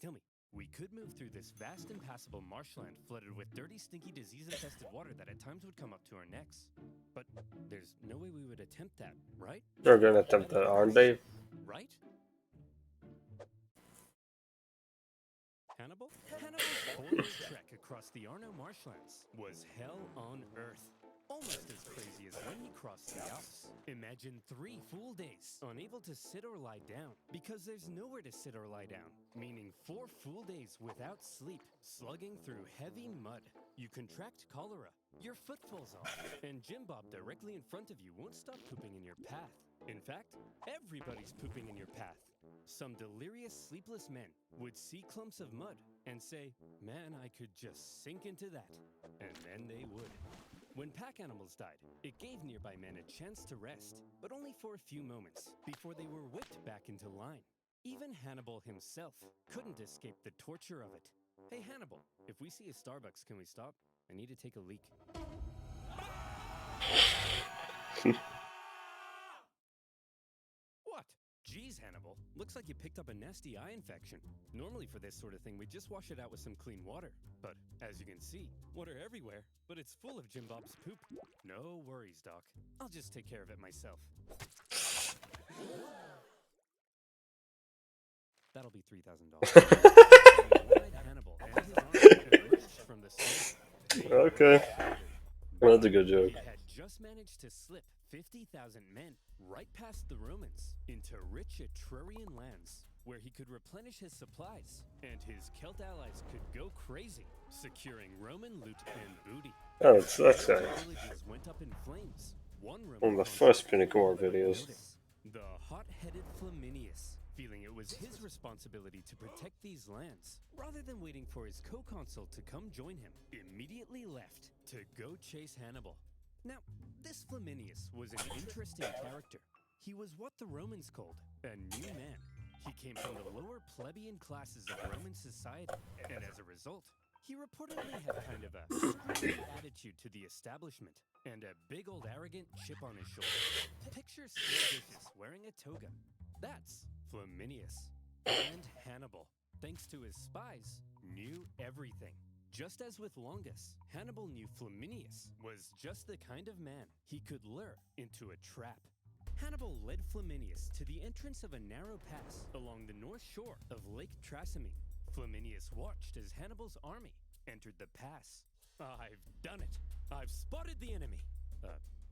We could move through this vast impassable marshland flooded with dirty, stinky, disease-infested water that at times would come up to our necks. But there's no way we would attempt that, right? They're gonna attempt that, aren't they? Right? Hannibal's 4-day trek across the Arno marshlands was hell on earth. Almost as crazy as when he crossed the Alps. Imagine 3 full days unable to sit or lie down because there's nowhere to sit or lie down, meaning 4 full days without sleep, slugging through heavy mud. You contract cholera, your foot falls off, and Jim Bob directly in front of you won't stop pooping in your path. In fact, everybody's pooping in your path. Some delirious, sleepless men would see clumps of mud and say, "Man, I could just sink into that." And then they would. When pack animals died, it gave nearby men a chance to rest, but only for a few moments before they were whipped back into line. Even Hannibal himself couldn't escape the torture of it. Hey Hannibal, if we see a Starbucks, can we stop? I need to take a leak. What? Geez, Hannibal, looks like you picked up a nasty eye infection. Normally for this sort of thing, we just wash it out with some clean water. But as you can see, water everywhere, but it's full of Jim Bob's poop. No worries, Doc. I'll just take care of it myself. That'll be $3,000. Hannibal and his army emerged from the swamp. Okay. That's a good joke. He had just managed to slip 50,000 men right past the Romans into rich Etrurian lands, where he could replenish his supplies, and his Celt allies could go crazy, securing Roman loot and booty. Oh, it's that guy. Villages went up in flames. One Roman One of the consul first Punic War videos. the hot-headed Flaminius, feeling it was his responsibility to protect these lands, rather than waiting for his co-consul to come join him, immediately left to go chase Hannibal. Now, this Flaminius was an interesting character. He was what the Romans called a new man. He came from the lower plebeian classes of Roman society, and as a result, he reportedly had kind of a screwy attitude to the establishment, and a big old arrogant chip on his shoulder. Picture Dishes wearing a toga. That's Flaminius. And Hannibal, thanks to his spies, knew everything. Just as with Longus, Hannibal knew Flaminius was just the kind of man he could lure into a trap. Hannibal led Flaminius to the entrance of a narrow pass along the north shore of Lake Trasimene. Flaminius watched as Hannibal's army entered the pass. I've done it. I've spotted the enemy.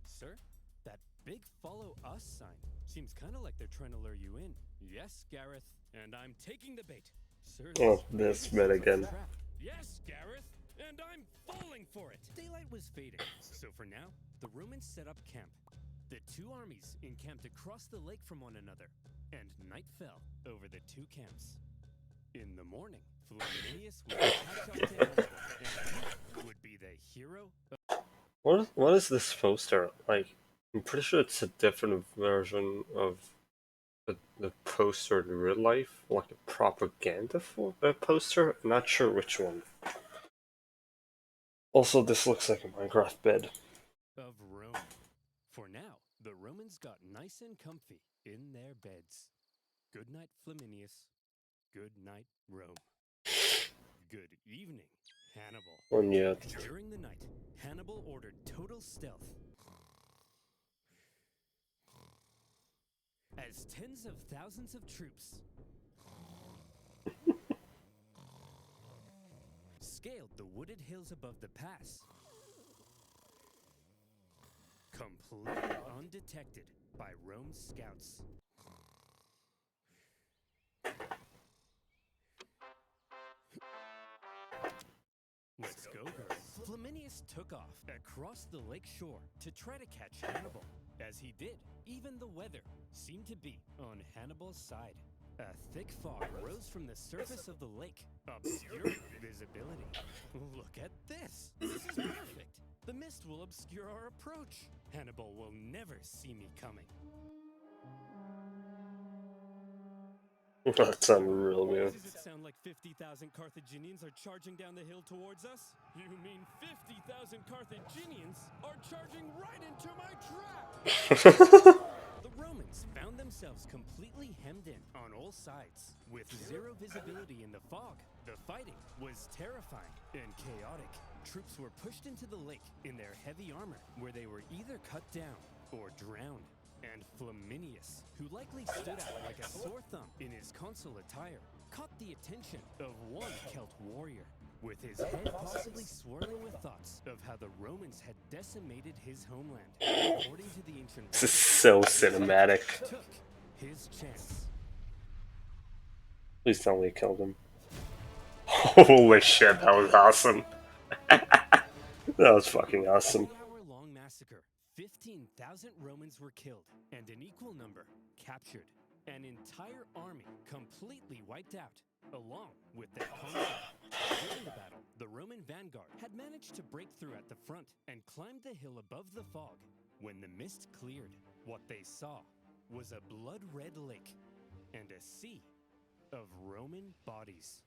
Sir? That big follow us sign seems kind of like they're trying to lure you in. Yes, Gareth, and I'm taking the bait. Sir, Oh, this bit again. Yes, Gareth, and I'm falling for it. Daylight was fading, so for now, the Romans set up camp. The two armies encamped across the lake from one another, and night fell over the two camps. In the morning, Flaminius would catch up to Hannibal, and he would be the hero of... What is this poster? Like, I'm pretty sure it's a different version of the poster in real life, like a propaganda for a poster. I'm not sure which one. Also, this looks like a Minecraft bed. Of Rome. For now, the Romans got nice and comfy in their beds. Good night, Flaminius. Good night, Rome. Good evening, Hannibal. One yet. During the night, Hannibal ordered total stealth. As tens of thousands of troops scaled the wooded hills above the pass, completely undetected by Rome's scouts. Let's go, girls. Flaminius took off across the lake shore to try to catch Hannibal. As he did, even the weather seemed to be on Hannibal's side. A thick fog rose from the surface of the lake, obscuring visibility. Look at this! This is perfect! The mist will obscure our approach. Hannibal will never see me coming. That sounded real weird. Does it sound like 50,000 Carthaginians are charging down the hill towards us? You mean 50,000 Carthaginians are charging right into my trap? The Romans found themselves completely hemmed in on all sides. With zero visibility in the fog, the fighting was terrifying and chaotic. Troops were pushed into the lake in their heavy armor, where they were either cut down or drowned. And Flaminius, who likely stood out like a sore thumb in his consul attire, caught the attention of one Celt warrior, with his head possibly swirling with thoughts of how the Romans had decimated his homeland. According to the ancient This is so cinematic. took his chance. Please tell me you killed him. Holy shit, that was awesome. That was fucking awesome. 3-hour-long massacre. 15,000 Romans were killed, and an equal number captured. An entire army completely wiped out, along with their consul. During the battle, the Roman vanguard had managed to break through at the front and climbed the hill above the fog. When the mist cleared, what they saw was a blood-red lake and a sea of Roman bodies.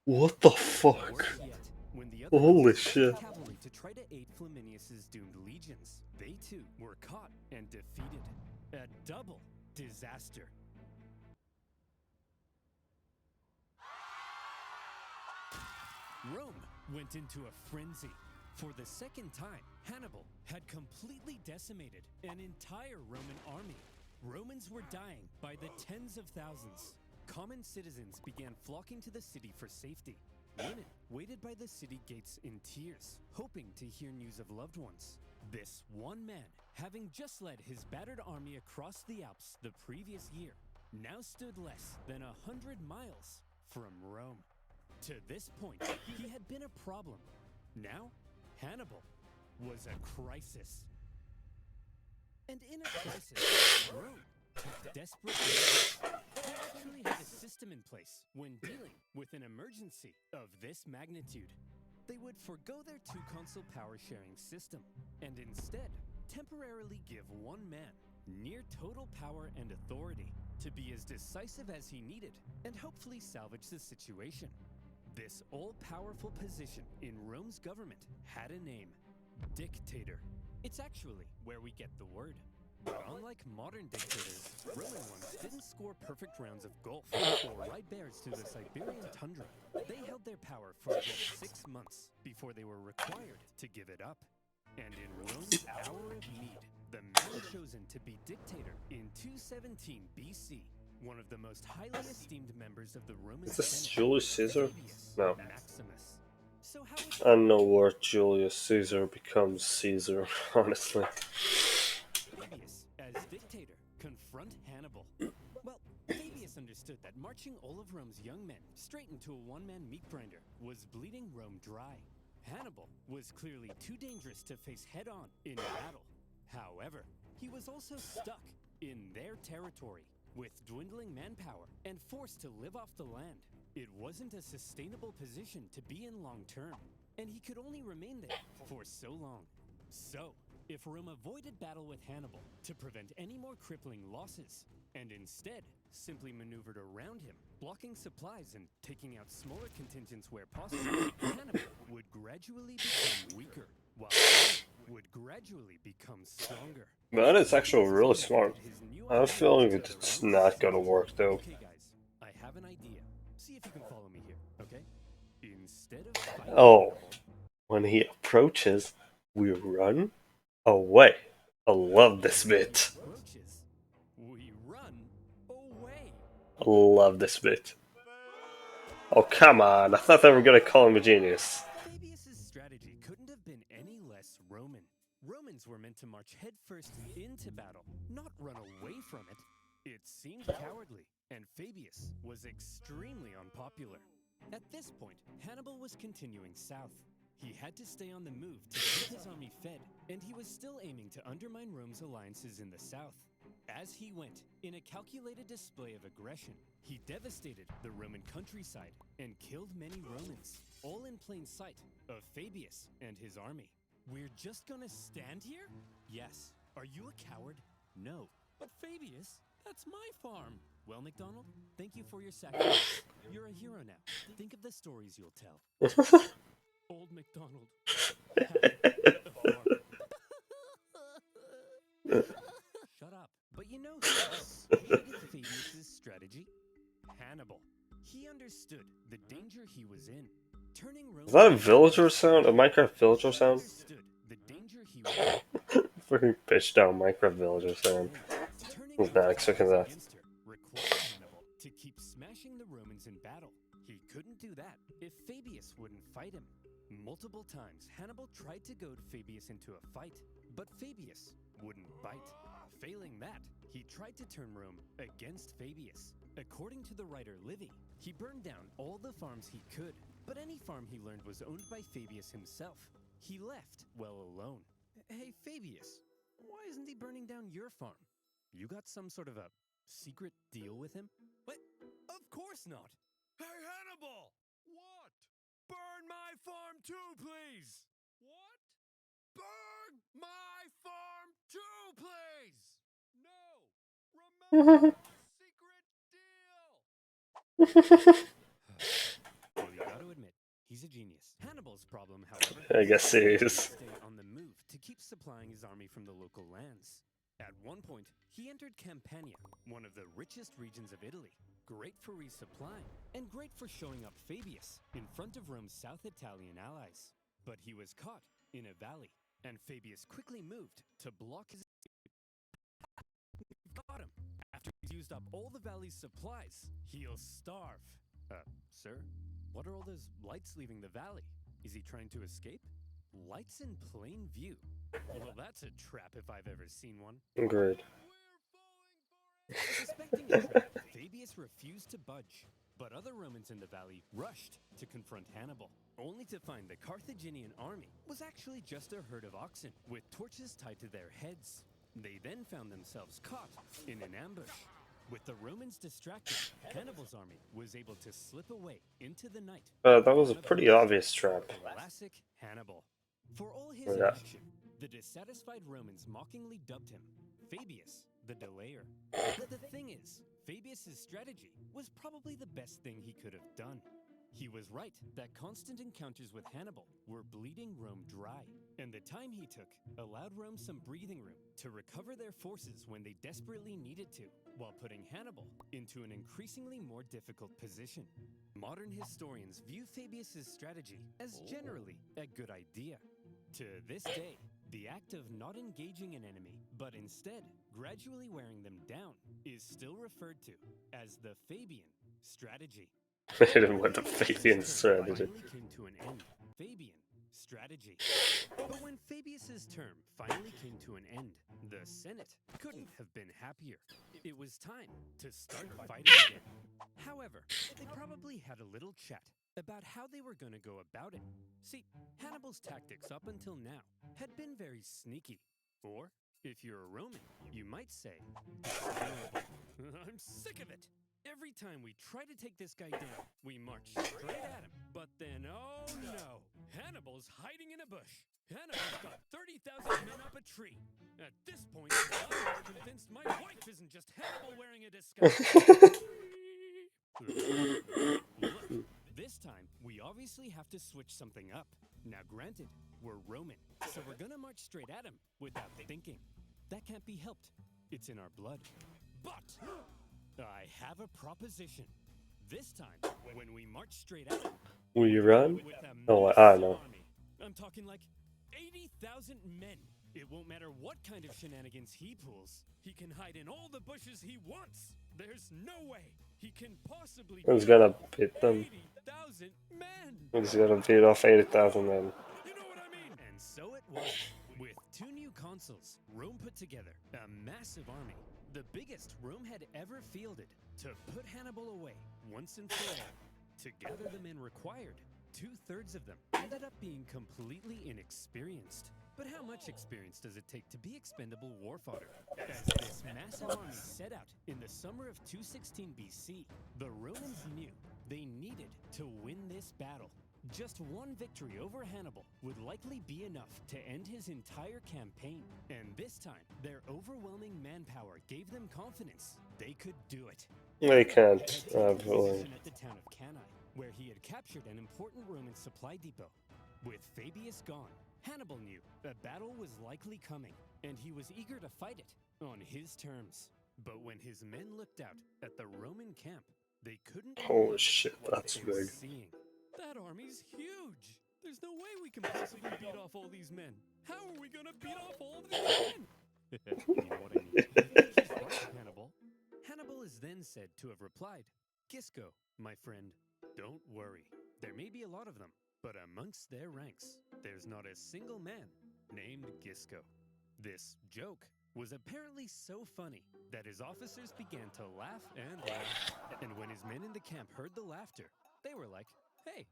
What the fuck? Worse yet, when the other Holy Romans sent shit. cavalry to try to aid Flaminius's doomed legions, they too were caught and defeated. A double disaster. Rome went into a frenzy. For the second time, Hannibal had completely decimated an entire Roman army. Romans were dying by the tens of thousands. Common citizens began flocking to the city for safety. Women waited by the city gates in tears, hoping to hear news of loved ones. This one man, having just led his battered army across the Alps the previous year, now stood less than 100 miles from Rome. To this point, he had been a problem. Now, Hannibal was a crisis. And in a crisis, Rome took desperate measures. They actually had a system in place when dealing with an emergency of this magnitude. They would forgo their two consul power-sharing system and instead temporarily give one man near total power and authority to be as decisive as he needed and hopefully salvage the situation. This all-powerful position in Rome's government had a name: dictator. It's actually where we get the word. But unlike modern dictators, Roman ones didn't score perfect rounds of golf or ride bears through the Siberian tundra. They held their power for just 6 months before they were required to give it up. And in Rome's hour of need, the man chosen to be dictator in 217 BC, one of the most highly esteemed members of the Roman Is this Senate, Julius Caesar? Fabius No. Maximus. So how would I don't know where Julius Caesar becomes Caesar, honestly. Fabius, as dictator, confront Hannibal? Well, Fabius understood that marching all of Rome's young men straight into a one-man meat grinder was bleeding Rome dry. Hannibal was clearly too dangerous to face head-on in battle. However, he was also stuck in their territory, with dwindling manpower and forced to live off the land. It wasn't a sustainable position to be in long-term, and he could only remain there for so long. So, if Rome avoided battle with Hannibal to prevent any more crippling losses, and instead simply maneuvered around him, blocking supplies and taking out smaller contingents where possible, Hannibal would gradually become weaker, while Rome would gradually become stronger. That is actually really smart. I have a feeling it's not gonna work though. Okay, guys, I have an idea. See if you can follow me here, okay? Instead of fighting Oh, Hannibal, when he approaches, we run away. I love this bit. approaches, we run away. I love this bit. Oh, come on. I thought they were gonna call him a genius. Fabius's strategy couldn't have been any less Roman. Romans were meant to march headfirst into battle, not run away from it. It seemed cowardly, and Fabius was extremely unpopular. At this point, Hannibal was continuing south. He had to stay on the move to keep his army fed, and he was still aiming to undermine Rome's alliances in the south. As he went, in a calculated display of aggression, he devastated the Roman countryside and killed many Romans, all in plain sight of Fabius and his army. We're just gonna stand here? Yes. Are you a coward? No. But Fabius, that's my farm. Well, McDonald, thank you for your sacrifice. You're a hero now. Think of the stories you'll tell. Old McDonald had a farm. Shut up. But you know who else hated Fabius's strategy? Hannibal. He understood the danger he was in. Turning Rome Is that a villager sound? A Minecraft villager sound? understood the danger he was in. Freaking pitch down Minecraft villager sound. Turning Was not expecting that. against her required Hannibal to keep smashing the Romans in battle. He couldn't do that if Fabius wouldn't fight him. Multiple times, Hannibal tried to goad Fabius into a fight, but Fabius wouldn't bite. Failing that, he tried to turn Rome against Fabius. According to the writer Livy, he burned down all the farms he could, but any farm he learned was owned by Fabius himself. He left well alone. Hey, Fabius, why isn't he burning down your farm? You got some sort of a secret deal with him? What? Of course not. Hey, Hannibal! What? Burn my farm too, please! What? Burn my farm too, please! No! Remember the secret deal! Well, you gotta admit, he's a genius. Hannibal's problem, however, I guess he was to is. stay on the move to keep supplying his army from the local lands. At one point, he entered Campania, one of the richest regions of Italy, great for resupplying, and great for showing up Fabius in front of Rome's South Italian allies. But he was caught in a valley, and Fabius quickly moved to block his got him. After he's used up all the valley's supplies, he'll starve. Sir? What are all those lights leaving the valley? Is he trying to escape? Lights in plain view. Well, that's a trap if I've ever seen one. Great. Suspecting a trap, Fabius refused to budge. But other Romans in the valley rushed to confront Hannibal, only to find the Carthaginian army was actually just a herd of oxen with torches tied to their heads. They then found themselves caught in an ambush. With the Romans distracted, Hannibal's army was able to slip away into the night. That was a pretty obvious trap. Classic Hannibal. For all his Yeah. inaction, the dissatisfied Romans mockingly dubbed him Fabius the Delayer. The thing is, Fabius's strategy was probably the best thing he could have done. He was right that constant encounters with Hannibal were bleeding Rome dry, and the time he took allowed Rome some breathing room to recover their forces when they desperately needed to, while putting Hannibal into an increasingly more difficult position. Modern historians view Fabius's strategy as generally a good idea. To this day, the act of not engaging an enemy but instead, gradually wearing them down is still referred to as the Fabian strategy. What the Fabian strategy. Finally came to an end. Fabian strategy. But when Fabius's term finally came to an end, the Senate couldn't have been happier. It was time to start fighting again. However, they probably had a little chat about how they were going to go about it. See, Hannibal's tactics up until now had been very sneaky. Or, if you're a Roman, you might say, dishonorable. I'm sick of it. Every time we try to take this guy down, we march straight at him. But then, oh no, Hannibal's hiding in a bush. Hannibal's got 30,000 men up a tree. At this point, I'm more convinced my wife isn't just Hannibal wearing a disguise. Look, this time, we obviously have to switch something up. Now granted, we're Roman, so we're gonna march straight at him without thinking. That can't be helped. It's in our blood. But I have a proposition. This time, when we march straight at him, Will you run? with a Oh, I massive know. army. I'm talking like 80,000 men. It won't matter what kind of shenanigans he pulls. He can hide in all the bushes he wants. There's no way he can possibly He's beat gonna off beat them. 80,000 men. He's gonna beat off 80,000 men. You know what I mean? And so it was. With 2 new consuls, Rome put together a massive army, the biggest Rome had ever fielded, to put Hannibal away once and for all. To gather the men required, 2/3 of them ended up being completely inexperienced. But how much experience does it take to be expendable war fodder? As this massive army set out in the summer of 216 BC, the Romans knew they needed to win this battle. Just one victory over Hannibal would likely be enough to end his entire campaign. And this time, their overwhelming manpower gave them confidence they could do it. They can't. Had taken Really. position at the town of Cannae, where he had captured an important Roman supply depot. With Fabius gone, Hannibal knew a battle was likely coming, and he was eager to fight it on his terms. But when his men looked out at the Roman camp, they couldn't Holy believe shit, what that's they were big. seeing. That army's huge! There's no way we can possibly beat off all these men. How are we gonna beat off all these men? You know what I mean. Just watch Hannibal. Hannibal is then said to have replied, Gisco, my friend, don't worry. There may be a lot of them, but amongst their ranks, there's not a single man named Gisco. This joke was apparently so funny that his officers began to laugh and laugh. And when his men in the camp heard the laughter, they were like, hey,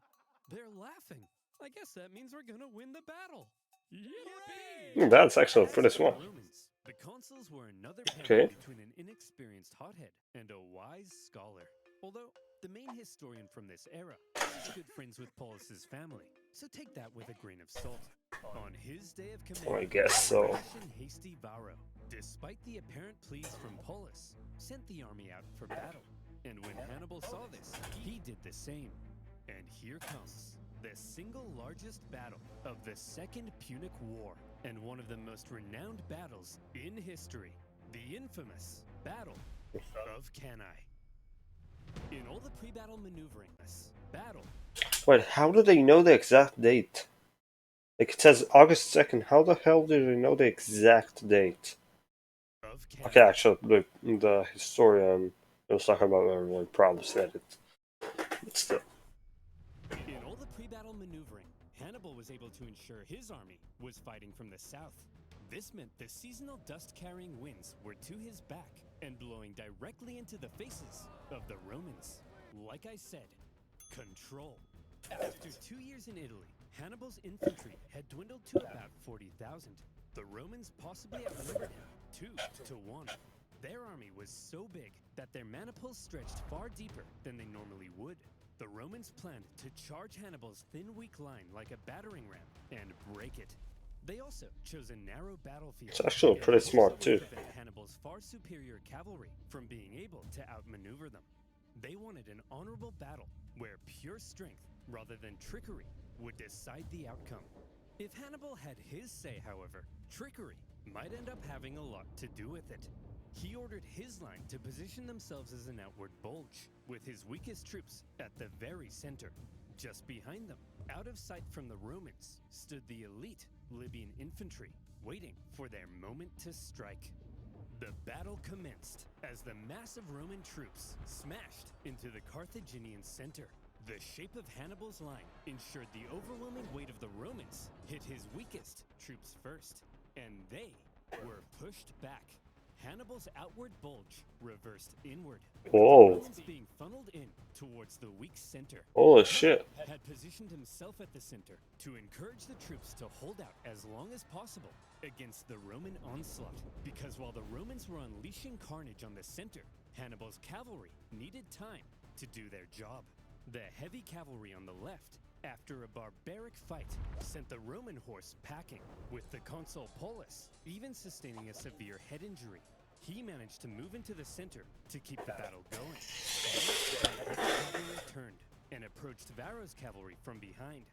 they're laughing. I guess that means we're gonna win the battle. Yippee! That's actually As pretty for smart. the Romans, the consuls were another pair Okay. between an inexperienced hothead and a wise scholar. Although the main historian from this era is good friends with Paulus's family, so take that with a grain of salt. On his day of command, I guess so. rash and hasty Varro, despite the apparent pleas from Paulus, sent the army out for battle. And when Hannibal saw this, he did the same. And here comes the single largest battle of the Second Punic War, and one of the most renowned battles in history, the infamous Battle of Cannae. In all the pre-battle maneuvering, this battle Wait, how do they know the exact date? Like it says August 2nd, how the hell do they know the exact date? of Cannae. Okay, actually, the historian was talking about everyone probably said it. But still. In all the pre-battle maneuvering, Hannibal was able to ensure his army was fighting from the south. This meant the seasonal dust-carrying winds were to his back and blowing directly into the faces of the Romans. Like I said, control. After 2 years in Italy, Hannibal's infantry had dwindled to about 40,000. The Romans possibly outnumbered him 2-1. Their army was so big that their maniples stretched far deeper than they normally would. The Romans planned to charge Hannibal's thin, weak line like a battering ram and break it. They also chose a narrow battlefield. It's actually in pretty hopes smart, it would too. prevent Hannibal's far superior cavalry from being able to outmaneuver them. They wanted an honorable battle where pure strength, rather than trickery, would decide the outcome. If Hannibal had his say, however, trickery might end up having a lot to do with it. He ordered his line to position themselves as an outward bulge, with his weakest troops at the very center. Just behind them, out of sight from the Romans, stood the elite Libyan infantry, waiting for their moment to strike. The battle commenced as the massive Roman troops smashed into the Carthaginian center. The shape of Hannibal's line ensured the overwhelming weight of the Romans hit his weakest troops first, and they were pushed back. Hannibal's outward bulge reversed inward, with the Whoa. Romans being funneled in towards the weak center. Holy shit. Had positioned himself at the center to encourage the troops to hold out as long as possible against the Roman onslaught, because while the Romans were unleashing carnage on the center, Hannibal's cavalry needed time to do their job. The heavy cavalry on the left, after a barbaric fight, sent the Roman horse packing, with the consul Paulus even sustaining a severe head injury. He managed to move into the center to keep the battle going. The cavalry turned and approached Varro's cavalry from behind.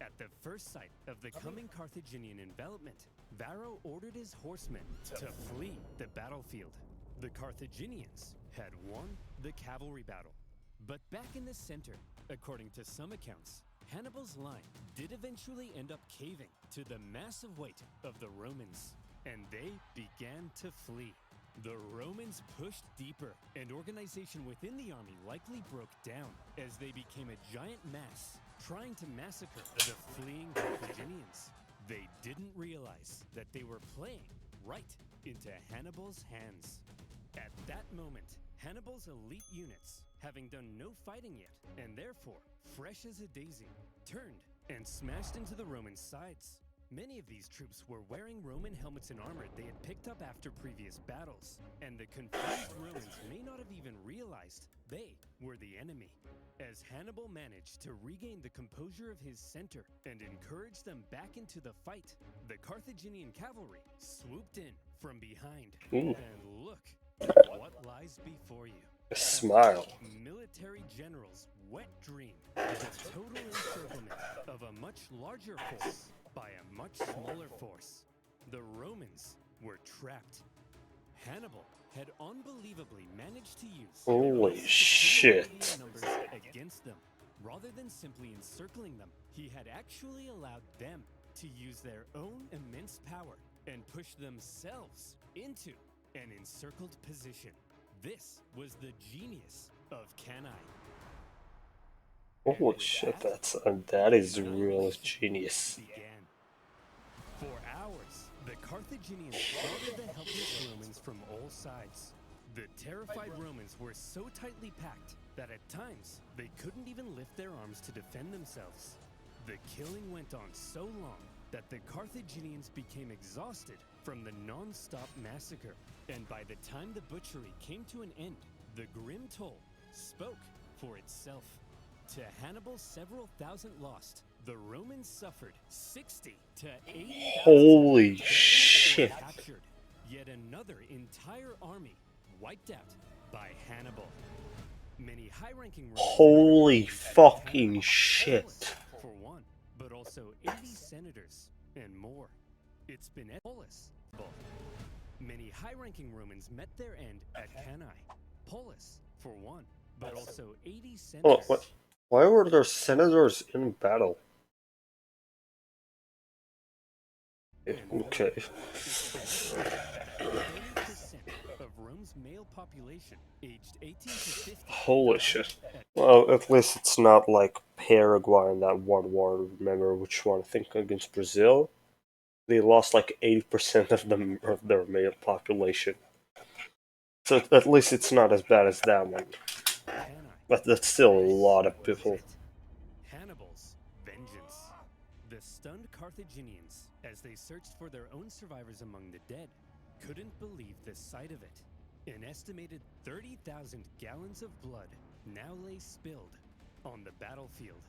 At the first sight of the coming Carthaginian envelopment, Varro ordered his horsemen to flee the battlefield. The Carthaginians had won the cavalry battle. But back in the center, according to some accounts, Hannibal's line did eventually end up caving to the massive weight of the Romans, and they began to flee. The Romans pushed deeper, and organization within the army likely broke down as they became a giant mass trying to massacre the fleeing Carthaginians. They didn't realize that they were playing right into Hannibal's hands. At that moment, Hannibal's elite units, having done no fighting yet, and therefore fresh as a daisy, turned and smashed into the Roman sides. Many of these troops were wearing Roman helmets and armor they had picked up after previous battles, and the confused Romans may not have even realized they were the enemy. As Hannibal managed to regain the composure of his center and encourage them back into the fight, the Carthaginian cavalry swooped in from behind. Ooh. And look what lies before you. A smile. Military general's wet dream is a total encirclement of a much larger force by a much smaller force. The Romans were trapped. Hannibal had unbelievably managed to use Holy shit. numbers against them. Rather than simply encircling them, he had actually allowed them to use their own immense power and push themselves into an encircled position. This was the genius of Cannae. Holy shit, that is real genius. Began. For hours, the Carthaginians slaughtered the helpless Romans from all sides. The terrified Romans were so tightly packed that at times they couldn't even lift their arms to defend themselves. The killing went on so long that the Carthaginians became exhausted from the non-stop massacre, and by the time the butchery came to an end, the grim toll spoke for itself. To Hannibal's several thousand lost, the Romans suffered 60 to 80,000 Holy shit. captured. Yet another entire army wiped out by Hannibal. Many high-ranking Romans Holy fucking Hannibal, shit. for one, but also 80 senators and more. It's been Paulus. Many high-ranking Romans met their end at Cannae. Paulus, for one, but also 80 Oh, senators. what? Why were there senators in battle? Okay. 30% of Rome's male population aged 18 to 50. Holy shit. Well, at least it's not like Paraguay in that one war. Remember which one? I think against Brazil. They lost like 80% of their male population. So at least it's not as bad as that one. Cannae. But that's still a lot of people. Hannibal's vengeance. The stunned Carthaginians, as they searched for their own survivors among the dead, couldn't believe the sight of it. An estimated 30,000 gallons of blood now lay spilled on the battlefield.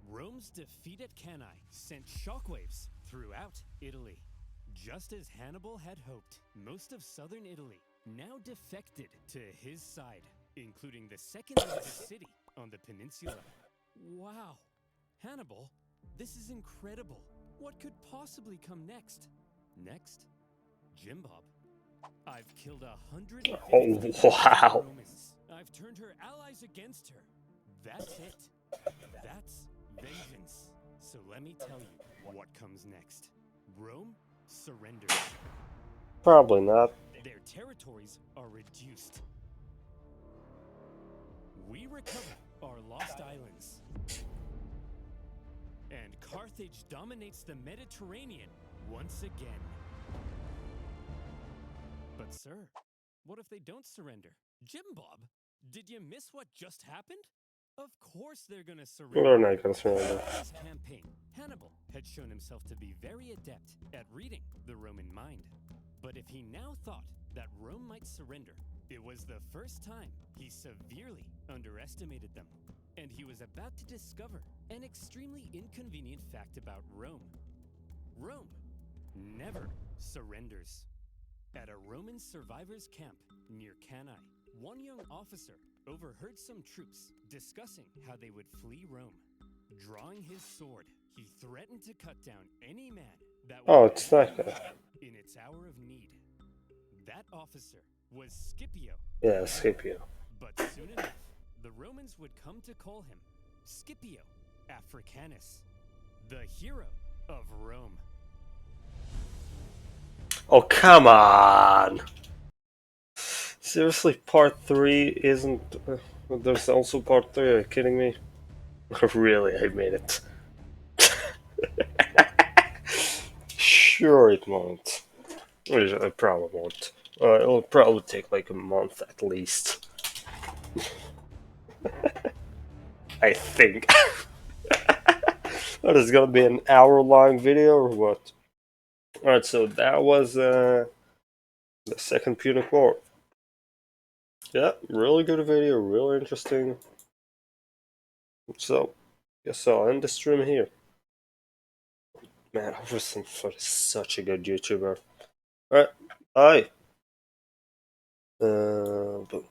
Rome's defeat at Cannae sent shockwaves throughout Italy. Just as Hannibal had hoped, most of southern Italy now defected to his side, including the second largest city on the peninsula. Wow, Hannibal, this is incredible. What could possibly come next? Next, Jim Bob. I've killed 150 Oh, wow. Romans. I've turned her allies against her. That's it. That's vengeance. So let me tell you what comes next. Rome surrenders. Probably not. Their territories are reduced. We recover our lost islands. And Carthage dominates the Mediterranean once again. But sir, what if they don't surrender? Jim Bob, did you miss what just happened? Of course they're gonna surrender. They're not gonna surrender. In his campaign, Hannibal had shown himself to be very adept at reading the Roman mind. But if he now thought that Rome might surrender, it was the first time he severely underestimated them. And he was about to discover an extremely inconvenient fact about Rome. Rome never surrenders. At a Roman survivors' camp near Cannae, one young officer overheard some troops discussing how they would flee Rome. Drawing his sword, he threatened to cut down any man that would Oh, it's that guy. in its hour of need. That officer was Scipio. Yeah, Scipio. But soon enough, the Romans would come to call him Scipio Africanus, the hero of Rome. Oh, come on! Seriously, part 3 isn't... there's also part 3, are you kidding me? Really, I made it. Sure it won't. It probably won't. It'll probably take like a month at least. I think. What is gonna be an hour-long video or what? Alright, so that was the second Punic War. Yeah, really good video, really interesting. So, guess I'll end the stream here. Man, Oversimplified is such a good YouTuber. Alright, bye. But